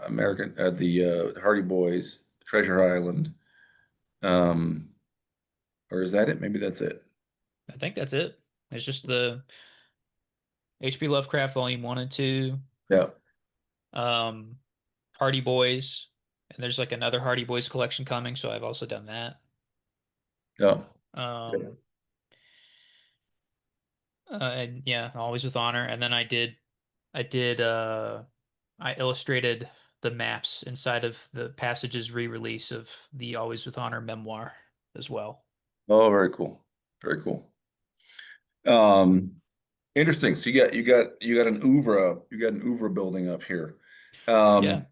S1: American the Hardy Boys, Treasure Island. Um or is that it? Maybe that's it.
S2: I think that's it. It's just the H.P. Lovecraft Volume 1 and 2,
S1: Yeah.
S2: um, Hardy Boys, and there's like another Hardy Boys collection coming, so I've also done that.
S1: Yeah.
S2: Um, and yeah, Always with Honor. And then I did, I illustrated the maps inside of the Passages re-release of the Always with Honor memoir as well.
S1: Oh, very cool. Very cool. Um, Interesting. So you got an oeuvre building up here.
S2: Yeah.
S1: Um,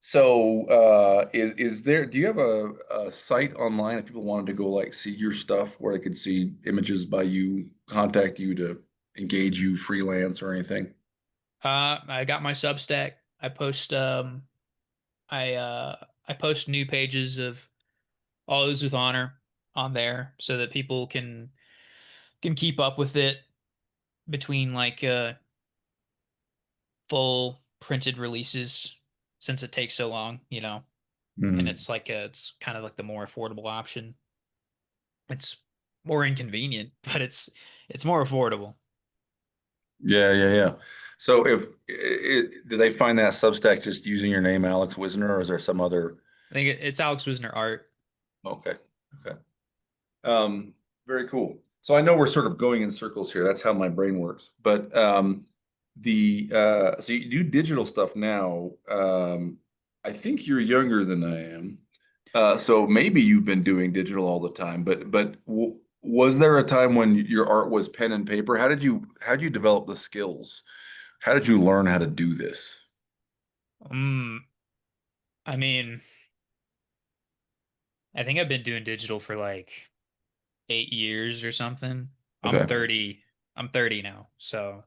S1: so is there do you have a site online if people wanted to go like see your stuff where they could see images by you, contact you to engage you freelance or anything?
S2: I got my Substack. I post new pages of Always with Honor on there so that people can keep up with it between full printed releases since it takes so long, and
S1: Mhm.
S2: it's kind of like the more affordable option. It's more inconvenient, but it's more affordable.
S1: Yeah, yeah, yeah. So do they find that Substack just using your name, Alex Wisner, or is there some other?
S2: I think it's Alex Wisner art.
S1: Okay, okay. Um, Very cool. So I know we're sort of going in circles here. That's how my brain works. But the so you do digital stuff now. I think you're younger than I am. So maybe you've been doing digital all the time. But w was there a time when your art was pen and paper? How did you develop the skills? How did you learn how to do this?
S2: Mm, I mean, I think I've been doing digital for like 8 years or something. I'm
S1: Okay.
S2: 30. I'm 30 now, so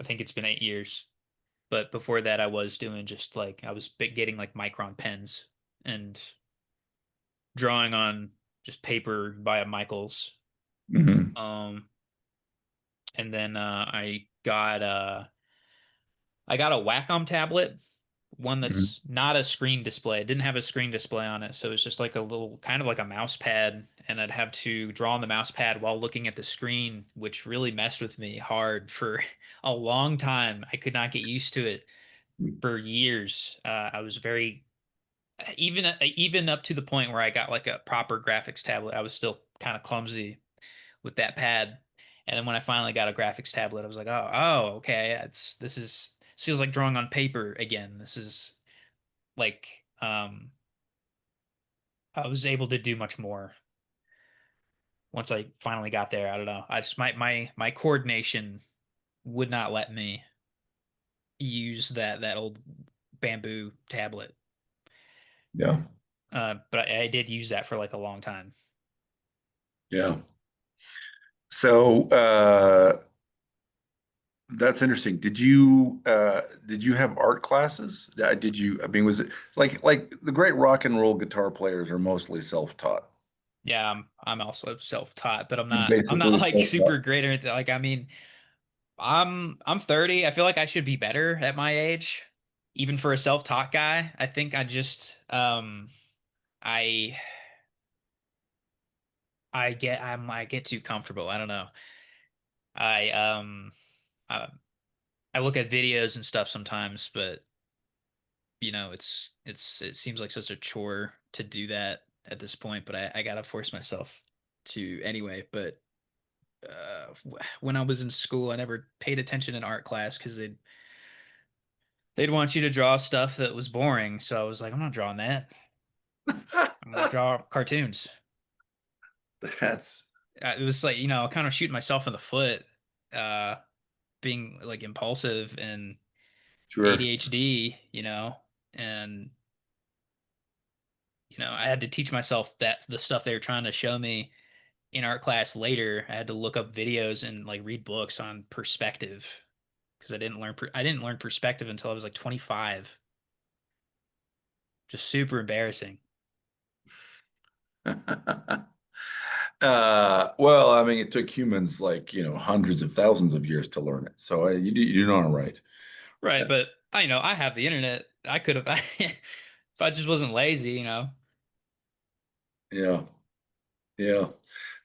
S2: I think it's been 8 years. But before that, I was doing just like I was getting like micron pens and drawing on just paper by a Michaels.
S1: Hmm.
S2: Um, and then I got a Wacom tablet, one
S1: Hmm.
S2: that's not a screen display. It didn't have a screen display on it, so it's just like a little kind of like a mouse pad, and I'd have to draw on the mouse pad while looking at the screen, which really messed with me hard for a long time. I could not get used to it for years. I was very even up to the point where I got like a proper graphics tablet. I was still kind of clumsy with that pad. And then when I finally got a graphics tablet, I was like, okay, this feels like drawing on paper again. This is like I was able to do much more once I finally got there. I don't know. I just my coordination would not let me use that old bamboo tablet.
S1: Yeah.
S2: But I did use that for like a long time.
S1: Yeah. So That's interesting. Did you have art classes? Did you, I mean, was it like the great rock and roll guitar players are mostly self-taught?
S2: Yeah, I'm also self-taught, but
S1: You're
S2: I'm not
S1: basically
S2: like super
S1: self-taught.
S2: great or anything. Like I mean, I'm 30. I feel like I should be better at my age, even for a self-taught guy. I think I I get too comfortable. I don't know. I uh, I look at videos and stuff sometimes, but it seems like such a chore to do that at this point, but I gotta force myself to anyway. But when I was in school, I never paid attention in art class because they'd want you to draw stuff that was boring. So I was like, I'm not drawing that. I'm gonna draw cartoons.
S1: That's
S2: It was like, kind of shooting myself in the foot, uh, being like impulsive and
S1: sure.
S2: ADHD, and I had to teach myself that the stuff they were trying to show me in art class later. I had to look up videos and like read books on perspective because I didn't learn perspective until I was like 25. Just super embarrassing.
S1: Well, I mean, it took humans like, hundreds of thousands of years to learn it. So you're not right.
S2: Right, but I have the internet. I could have if I just wasn't lazy.
S1: Yeah. Yeah.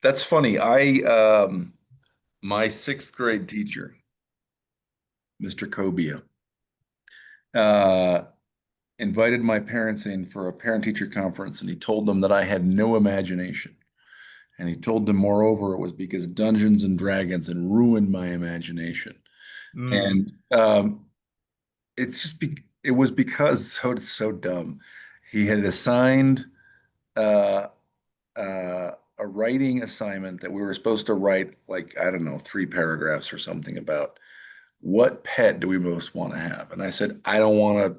S1: That's funny. My sixth grade teacher, Mr. Cobia, uh, invited my parents in for a parent-teacher conference, and he told them that I had no imagination. And he told them, moreover, it was because Dungeons and Dragons had ruined my imagination.
S2: Mm.
S1: And it was because it's so dumb. He had assigned uh, a writing assignment that we were supposed to write, like, I don't know, 3 paragraphs or something about what pet do we most want to have. And I said, I don't want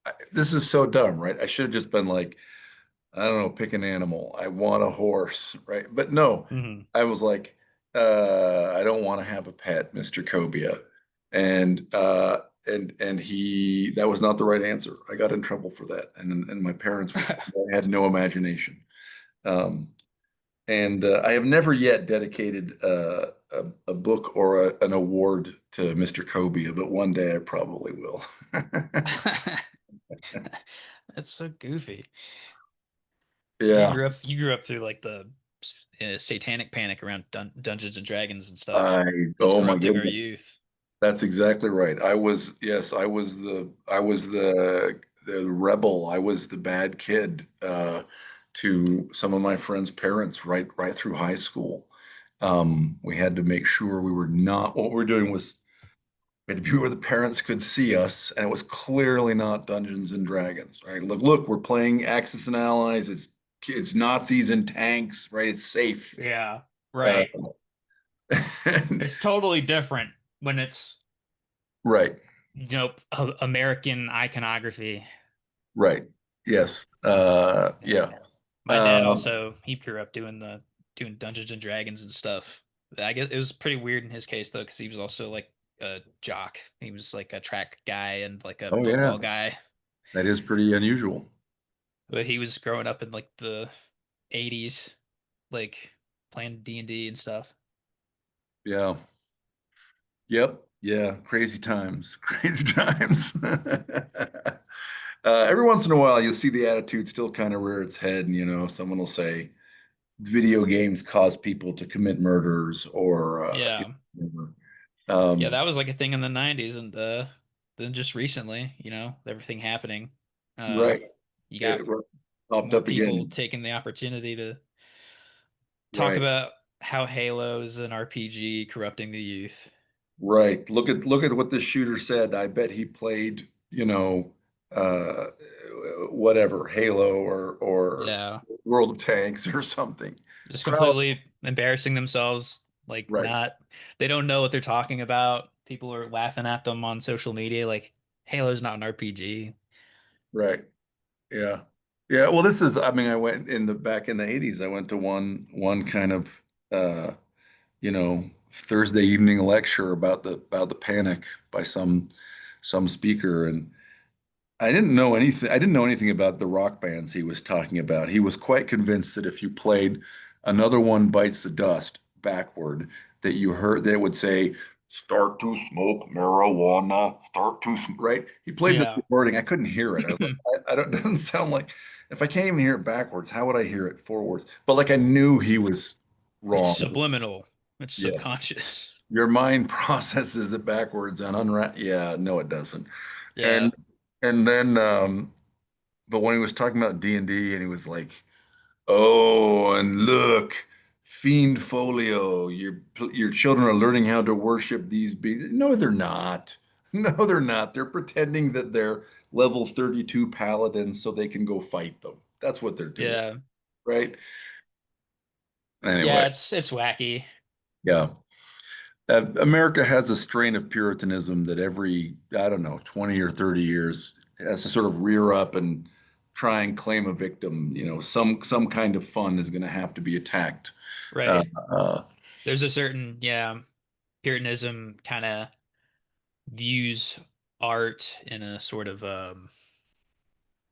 S1: to. This is so dumb, right? I should have just been like, I don't know, pick an animal. I want a horse, right? But no,
S2: Hmm.
S1: I was like, I don't want to have a pet, Mr. Cobia. And he that was not the right answer. I got in trouble for that. And my parents were told I had no imagination. Um, and I have never yet dedicated a book or an award to Mr. Cobia, but one day I probably will.
S2: That's so goofy. So
S1: Yeah,
S2: you grew up through like the satanic panic around Dungeons and Dragons and stuff.
S1: I,
S2: That's
S1: oh my
S2: corrupting our
S1: goodness.
S2: youth.
S1: That's exactly right. Yes, I was the rebel. I was the bad kid to some of my friends' parents right through high school. We had to make sure we were not, what we were doing was we had to be where the parents could see us, and it was clearly not Dungeons and Dragons, right? Look, we're playing Axis and Allies. It's Nazis and tanks, right? It's safe.
S2: Yeah,
S1: Uh,
S2: right.
S1: and,
S2: It's totally different when it's,
S1: right.
S2: American iconography.
S1: Right. Yes.
S2: Yeah.
S1: Yeah.
S2: My dad
S1: Um,
S2: also he grew up doing Dungeons and Dragons and stuff. I guess it was pretty weird in his case though, because he was also like a jock. He was like a track guy and like a
S1: oh yeah,
S2: football guy.
S1: that is pretty unusual.
S2: But he was growing up in like the 80s, like playing D&D and stuff.
S1: Yeah. Yep. Yeah. Crazy times. Crazy times. Every once in a while, you'll see the attitude still kind of rear its head, and someone will say video games cause people to commit murders, or
S2: Yeah.
S1: whatever.
S2: Yeah,
S1: Um,
S2: that was like a thing in the 90s and then just recently, everything happening. Uh
S1: right.
S2: you got
S1: It popped
S2: more
S1: up
S2: people
S1: again.
S2: taking the opportunity to talk
S1: Right.
S2: about how Halo is an RPG corrupting the youth.
S1: Right. Look at what this shooter said. I bet he played, uh, whatever, Halo or
S2: Yeah.
S1: World of Tanks or something.
S2: Just
S1: How?
S2: completely embarrassing themselves, like
S1: Right.
S2: not they don't know what they're talking about. People are laughing at them on social media like Halo's not an RPG.
S1: Right. Yeah. Yeah. Well, I mean, I went back in the 80s. I went to one kind of, you know, Thursday evening lecture about the panic by some speaker, and I didn't know anything. I didn't know anything about the rock bands he was talking about. He was quite convinced that if you played Another One Bites the Dust backward, that you heard that it would say, "Start to smoke marijuana, start to," right? He played the
S2: Yeah.
S1: wording. I couldn't hear it. I was like, I don't, it doesn't sound like, if I can't even hear it backwards, how would I hear it forwards? But like I knew he was
S2: It's
S1: wrong.
S2: subliminal. It's
S1: Yeah.
S2: subconscious.
S1: Your mind processes it backwards and unwrap. Yeah, no, it doesn't.
S2: Yeah.
S1: And and then but when he was talking about D&D and he was like, "Oh, and look, fiend folio, your children are learning how to worship these beings." No, they're not. No, they're not. They're pretending that they're level 32 paladins so they can go fight them. That's what they're doing,
S2: Yeah.
S1: right? Anyway,
S2: Yeah, it's wacky.
S1: yeah. America has a strain of Puritanism that every, I don't know, 20 or 30 years has to sort of rear up and try and claim a victim. You know, some kind of fun is going to have to be attacked. Uh,
S2: Right.
S1: uh,
S2: There's a certain, yeah, Puritanism kind of views art in a sort of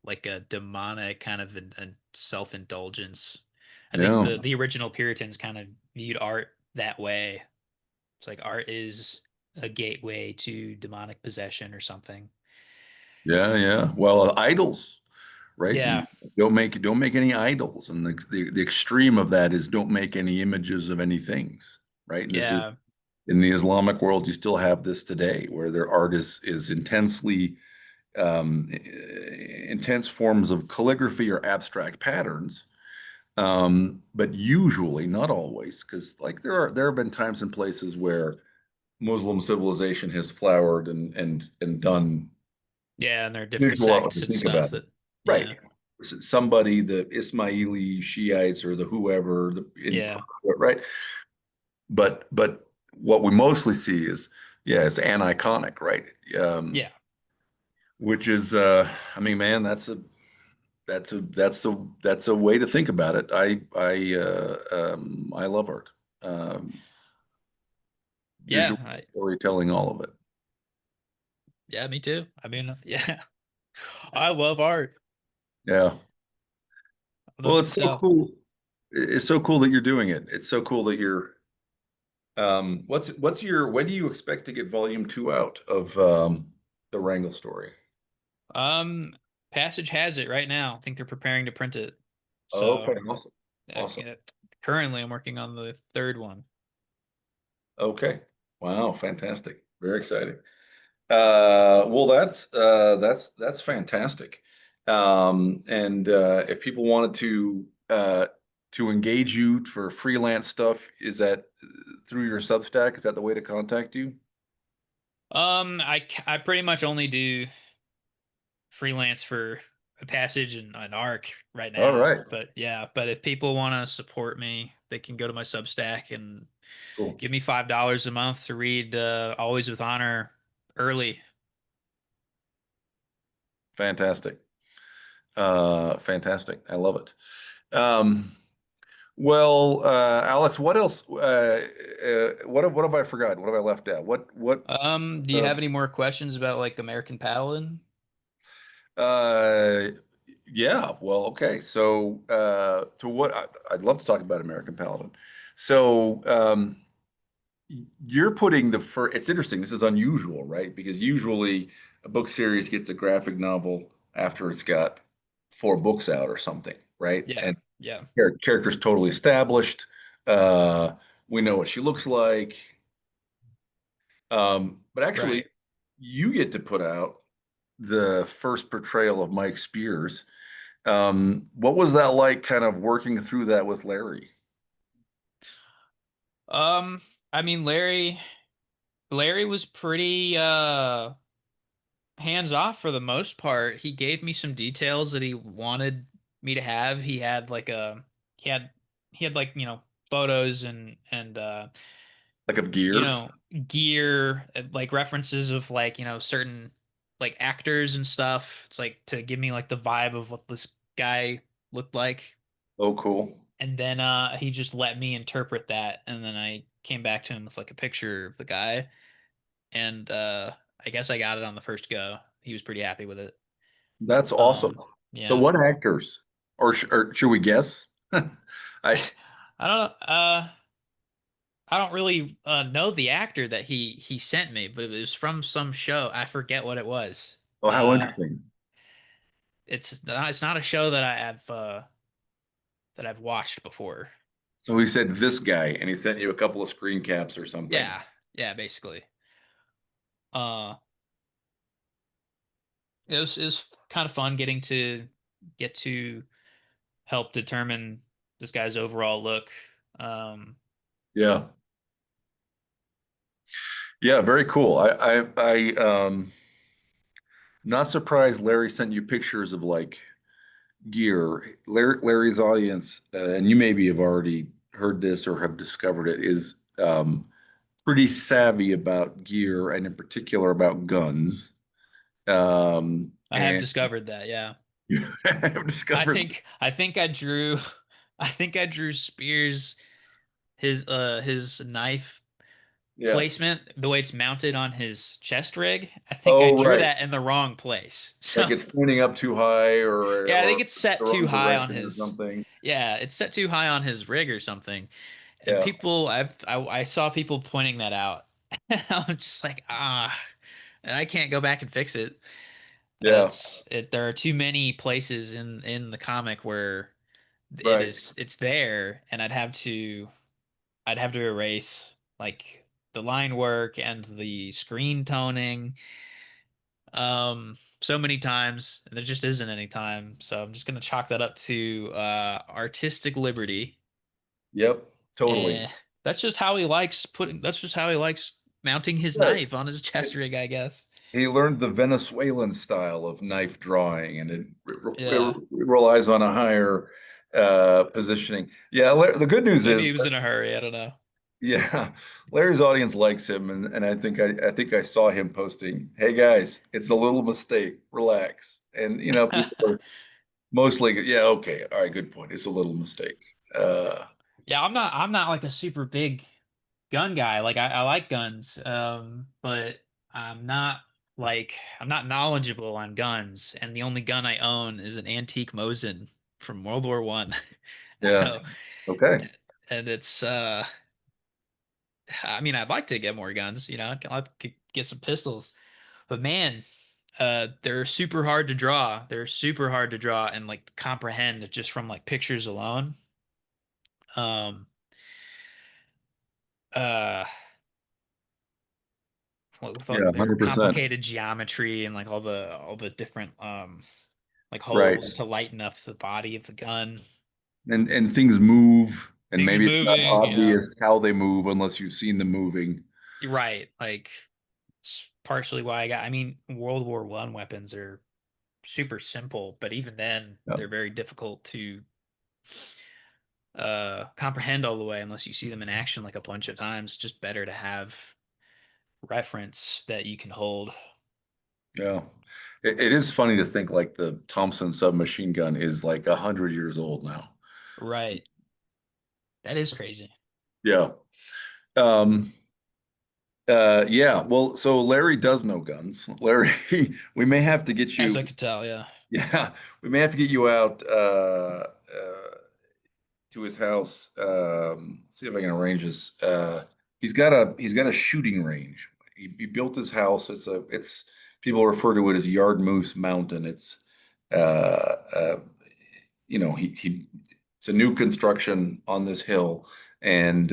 S2: like a demonic kind of a self-indulgence. I think
S1: yeah,
S2: the original Puritans kind of viewed art that way. It's like art is a gateway to demonic possession or something.
S1: yeah, yeah. Well, idols, right?
S2: Yeah.
S1: Don't make any idols, and the extreme of that is don't make any images of any things, right? And this is
S2: Yeah.
S1: in the Islamic world, you still have this today, where their art is intensely intense forms of calligraphy or abstract patterns. But usually, not always, because like there have been times and places where Muslim civilization has flowered and done
S2: Yeah, and there are different
S1: visual art. When
S2: sects
S1: you
S2: and
S1: think
S2: stuff
S1: about it,
S2: that
S1: right?
S2: yeah.
S1: Somebody, the Ismaili Shiites or the whoever in
S2: Yeah.
S1: Persia, right? But what we mostly see is yeah, it's aniconic, right?
S2: Yeah.
S1: Which is I mean, man, that's a way to think about it. I love art,
S2: Yeah.
S1: visual storytelling, all of it.
S2: Yeah, me too. I mean, yeah. I love art.
S1: Yeah.
S2: I love
S1: Well,
S2: good
S1: it's so
S2: stuff.
S1: cool. It's so cool that you're doing it. It's so cool that you're. What's your? When do you expect to get volume two out of the Wrangle story?
S2: Um, Passage has it right now. I think they're preparing to print it.
S1: Okay,
S2: So,
S1: awesome, awesome.
S2: yeah, currently I'm working on the third one.
S1: Okay, wow, fantastic, very exciting. Well, that's fantastic. And if people wanted to engage you for freelance stuff, is that through your Substack? Is that the way to contact you?
S2: I pretty much only do freelance for a Passage and an Arc right
S1: All
S2: now.
S1: right,
S2: But yeah, but if people want to support me, they can go to my Substack and
S1: cool,
S2: give me $5 a month to read Always with Honor early.
S1: fantastic, fantastic. I love it. Um, well, Alex, what else? What have I forgotten? What have I left out? What?
S2: Do you
S1: Uh,
S2: have any more questions about like American Paladin?
S1: Uh, yeah. Well, okay. So, to what I'd love to talk about American Paladin. So, you're putting the first. It's interesting. This is unusual, right? Because usually a book series gets a graphic novel after it's got four books out or something, right?
S2: Yeah,
S1: And
S2: yeah,
S1: character's totally established. Uh, we know what she looks like. But actually,
S2: right.
S1: you get to put out the first portrayal of Mike Spears. What was that like kind of working through that with Larry?
S2: Um, I mean Larry was pretty hands off for the most part. He gave me some details that he wanted me to have. He had he had like, photos and
S1: Like of gear?
S2: gear, like references of like, certain like actors and stuff. It's like to give me like the vibe of what this guy looked like.
S1: Oh, cool.
S2: And then he just let me interpret that, and then I came back to him with like a picture of the guy, and I guess I got it on the first go. He was pretty happy with it.
S1: That's awesome. So
S2: Yeah.
S1: what actors? Or should we guess? I
S2: I don't know. I don't really know the actor that he sent me, but it was from some show. I forget what it was.
S1: Oh, how interesting.
S2: It's not a show that I've watched before.
S1: So he said this guy, and he sent you a couple of screen caps or something.
S2: Yeah, yeah, basically. Uh, it was kind of fun getting to get to help determine this guy's overall look. Um,
S1: Yeah. Yeah, very cool. Not surprised Larry sent you pictures of like gear. Larry's audience, and you maybe have already heard this or have discovered it, is pretty savvy about gear and in particular about guns.
S2: I have
S1: And
S2: discovered that. Yeah,
S1: you have discovered,
S2: I think I drew, I think I drew Spears his knife
S1: yeah.
S2: placement, the way it's mounted on his chest rig. I think I
S1: Oh,
S2: drew
S1: right.
S2: that in the wrong place.
S1: Like
S2: So
S1: it's pointing up too high
S2: yeah, I think
S1: or
S2: it's
S1: the
S2: set too
S1: wrong
S2: high on
S1: direction or
S2: his.
S1: something.
S2: Yeah, it's set too high on his rig or something. And
S1: Yeah.
S2: people, I saw people pointing that out. I'm just like, and I can't go back and fix it.
S1: Yeah.
S2: There are too many places in the comic where
S1: Right.
S2: it's there, and I'd have to erase like the line work and the screen toning so many times, and there just isn't any time. So I'm just gonna chalk that up to artistic liberty.
S1: Yep. Totally.
S2: And that's just how he likes mounting his
S1: Right.
S2: knife on his chest rig,
S1: It's
S2: I guess.
S1: he learned the Venezuelan style of knife drawing, and it
S2: Yeah.
S1: relies on a higher positioning. Yeah, the good news
S2: Maybe
S1: is,
S2: he was in a hurry, I don't know.
S1: yeah, Larry's audience likes him, and I think I saw him posting, "Hey guys, it's a little mistake. Relax." And people are mostly, yeah, okay, all right, good point. It's a little mistake. Uh,
S2: Yeah, I'm not like a super big gun guy. Like I like guns, but I'm not I'm not knowledgeable on guns, and the only gun I own is an antique Mosin from World War One.
S1: yeah,
S2: So,
S1: okay,
S2: and it's I mean, I'd like to get more guns, I'd like to get some pistols, but man, they're super hard to draw. They're super hard to draw and like comprehend just from like pictures alone. Um, uh, with
S1: yeah,
S2: like their
S1: 100%.
S2: complicated geometry and like all the different like
S1: Right.
S2: holes to lighten up the body of the gun.
S1: And things move, and
S2: Things
S1: maybe it's not
S2: moving,
S1: obvious how they move unless you've seen them moving.
S2: you're right. Like it's partially why I mean, World War One weapons are super simple, but even then
S1: Yeah,
S2: they're very difficult to comprehend all the way unless you see them in action like a bunch of times. Just better to have reference that you can hold.
S1: yeah. It is funny to think like the Thompson submachine gun is like 100 years old now.
S2: Right. That is crazy.
S1: Yeah. Um, yeah. Well, so Larry does know guns. Larry, we may have to get
S2: As
S1: you,
S2: I could tell, yeah.
S1: yeah, we may have to get you out to his house. See if I can arrange this. He's got a shooting range. He built his house. It's people refer to it as Yard Moose Mountain. Uh, uh, he it's a new construction on this hill, and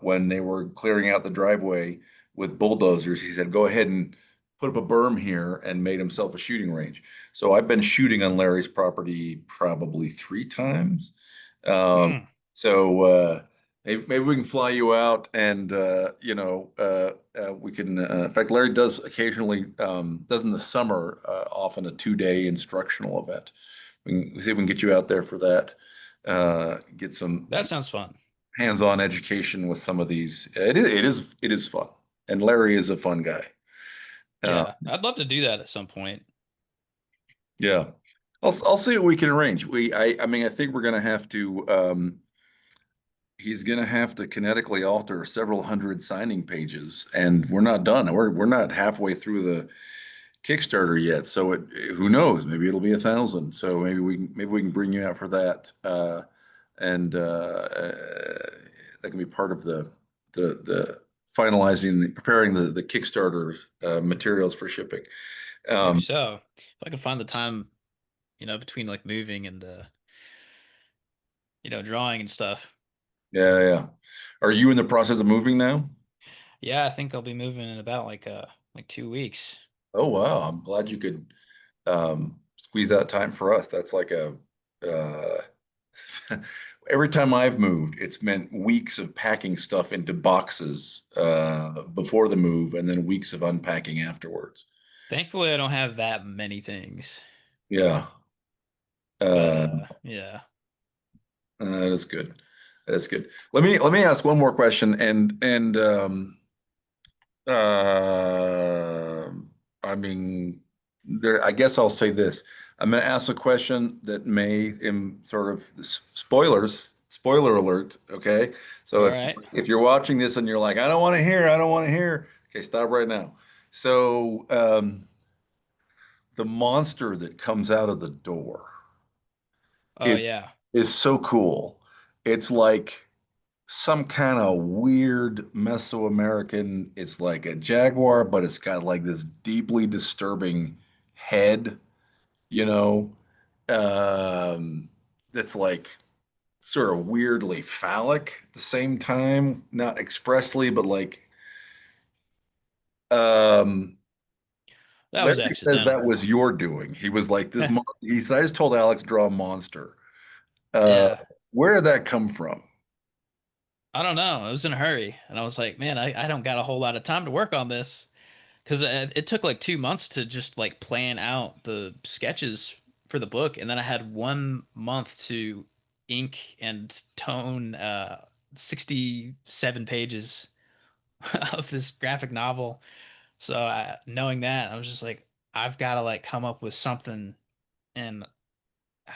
S1: when they were clearing out the driveway with bulldozers, he said, "Go ahead and put up a berm here," and made himself a shooting range. So I've been shooting on Larry's property probably 3 times. Um,
S2: Hmm.
S1: so maybe we can fly you out, and we can. In fact, Larry does occasionally does in the summer often a 2-day instructional event. We can see if we can get you out there for that. Get some
S2: That sounds fun.
S1: hands-on education with some of these. It is fun, and Larry is a fun guy. Uh,
S2: Yeah, I'd love to do that at some point.
S1: yeah, I'll see what we can arrange. I mean, I think we're gonna have to. he's going to have to kinetically alter several hundred signing pages, and we're not done. We're not halfway through the Kickstarter yet, so who knows? Maybe it'll be 1,000. So maybe we can bring you out for that, and that can be part of the finalizing, preparing the Kickstarter materials for shipping.
S2: Maybe
S1: Um,
S2: so. If I can find the time, between like moving and drawing and stuff.
S1: yeah, yeah. Are you in the process of moving now?
S2: Yeah, I think I'll be moving in about like 2 weeks.
S1: Oh wow, I'm glad you could squeeze out time for us. That's like a uh, every time I've moved, it's meant weeks of packing stuff into boxes before the move, and then weeks of unpacking afterwards.
S2: Thankfully, I don't have that many things.
S1: Yeah,
S2: But
S1: uh,
S2: yeah.
S1: that is good. That is good. Let me ask one more question, and Uh, I mean, there. I guess I'll say this. I'm going to ask a question that may, in sort of spoilers, spoiler alert. Okay, so
S2: All
S1: if
S2: right.
S1: if you're watching this and you're like, I don't want to hear, I don't want to hear. Okay, stop right now. So, the monster that comes out of the door
S2: Oh
S1: is
S2: yeah.
S1: is so cool. It's like some kind of weird Mesoamerican. It's like a jaguar, but it's got like this deeply disturbing head, you know, that's like sort of weirdly phallic at the same time, not expressly, but like, um,
S2: That
S1: Larry
S2: was
S1: says that
S2: accidental.
S1: was your doing. He was like, he said, I just told Alex draw a monster. Uh,
S2: Yeah.
S1: where did that come from?
S2: I don't know. I was in a hurry and I was like, man, I don't got a whole lot of time to work on this. Because it took like 2 months to just like plan out the sketches for the book. And then I had 1 month to ink and tone 67 pages of this graphic novel. So knowing that, I was just like, I've got to like come up with something. And I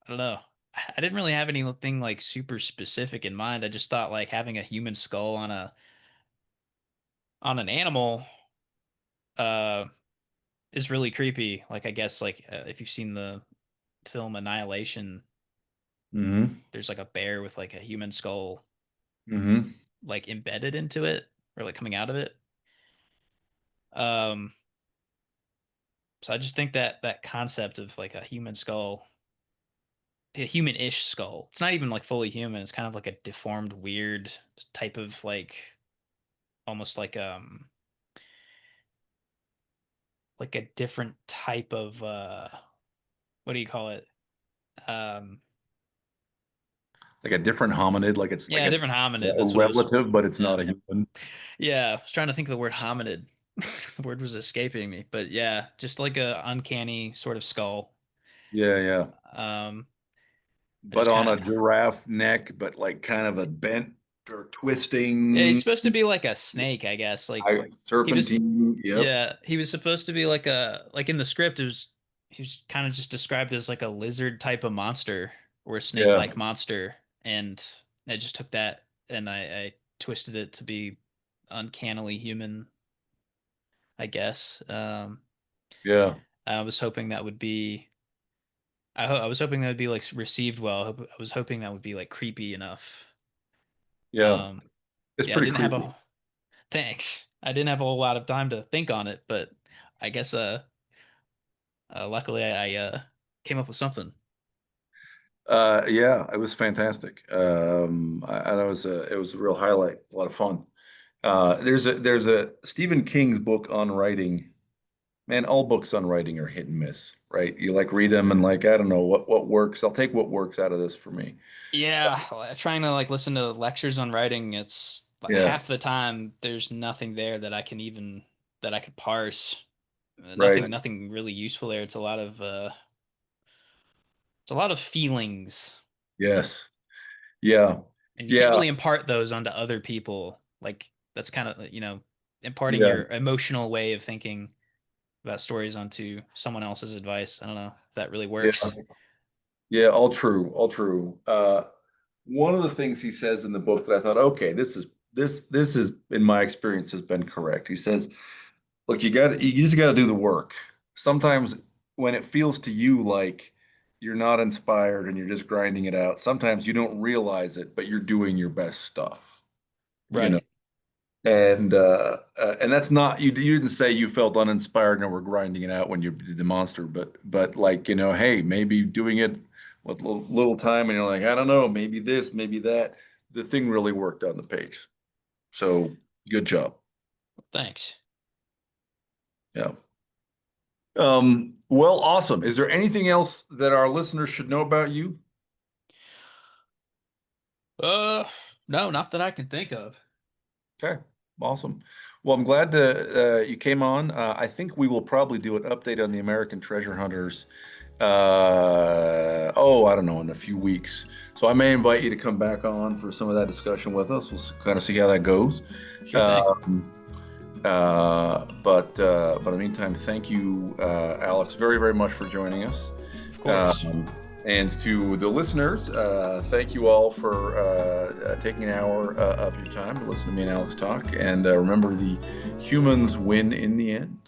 S2: don't know. I didn't really have anything like super specific in mind. I just thought like having a human skull on an animal uh is really creepy. Like I guess like if you've seen the film Annihilation,
S1: Hmm.
S2: there's like a bear with like a human skull
S1: Hmm.
S2: like embedded into it or like coming out of it. Um so I just think that that concept of like a human skull, a human-ish skull. It's not even like fully human. It's kind of like a deformed weird type of like almost like a different type of what do you call it? Um
S1: Like a different hominid, like
S2: yeah, a
S1: it's
S2: different hominid.
S1: a
S2: That's what I was
S1: relative, but it's
S2: yeah.
S1: not a human.
S2: Yeah, I was trying to think of the word hominid. The word was escaping me. But yeah, just like a uncanny sort of skull.
S1: Yeah, yeah.
S2: Um I
S1: But
S2: just
S1: on
S2: kind
S1: a
S2: of
S1: giraffe neck, but like kind of a bent or
S2: yeah, he's
S1: twisting
S2: supposed to be like a snake, I guess. Like he was
S1: serpentine. Yep.
S2: yeah, he was supposed to be like a like in the script it was he was kind of just described as like a lizard type of monster or a
S1: Yeah.
S2: snake-like monster and I just took that and I twisted it to be uncannily human, I guess.
S1: Yeah.
S2: I was hoping that would be I was hoping that would be like received well. I was hoping that would be like creepy enough.
S1: Yeah.
S2: Um
S1: It's
S2: yeah, I
S1: pretty
S2: didn't have
S1: creepy.
S2: a thanks. I didn't have a whole lot of time to think on it, but I guess luckily I came up with something.
S1: Yeah, it was fantastic. That was it was a real highlight, a lot of fun. There's a Stephen King's book on writing. Man, all books on writing are hit and miss, right? You like read them and like, I don't know what works. I'll take what works out of this for me.
S2: Yeah, trying to like listen to lectures on writing, it's like
S1: Yeah,
S2: half the time there's nothing there that I can even that I could parse.
S1: right.
S2: Nothing really useful there. It's a lot of feelings,
S1: Yes. Yeah.
S2: and you can't
S1: Yeah.
S2: really impart those onto other people. Like that's kind of, imparting
S1: Yeah.
S2: your emotional way of thinking about stories onto someone else's advice. I don't know if that really
S1: Yeah.
S2: works.
S1: Yeah. All true. All true. one of the things he says in the book that I thought, okay, this is in my experience has been correct. He says, look, you just got to do the work. Sometimes when it feels to you like you're not inspired and you're just grinding it out, sometimes you don't realize it, but you're doing your best stuff, you know.
S2: Right.
S1: And that's not you didn't say you felt uninspired and were grinding it out when you did the monster, but like, hey, maybe doing it with little time and you're like, I don't know, maybe this, maybe that. The thing really worked on the page. So good job.
S2: Thanks.
S1: Yeah. Well, awesome. Is there anything else that our listeners should know about you?
S2: Uh, no, not that I can think of.
S1: Okay, awesome. Well, I'm glad to you came on. I think we will probably do an update on the American Treasure Hunters. I don't know, in a few weeks. So I may invite you to come back on for some of that discussion with us. Kind of see how that goes.
S2: Sure thing.
S1: Um, but in the meantime, thank you, Alex, very, very much for joining us.
S2: Of course.
S1: Um, and to the listeners, thank you all for taking an hour of your time to listen to me and Alex talk. And remember, the humans win in the end.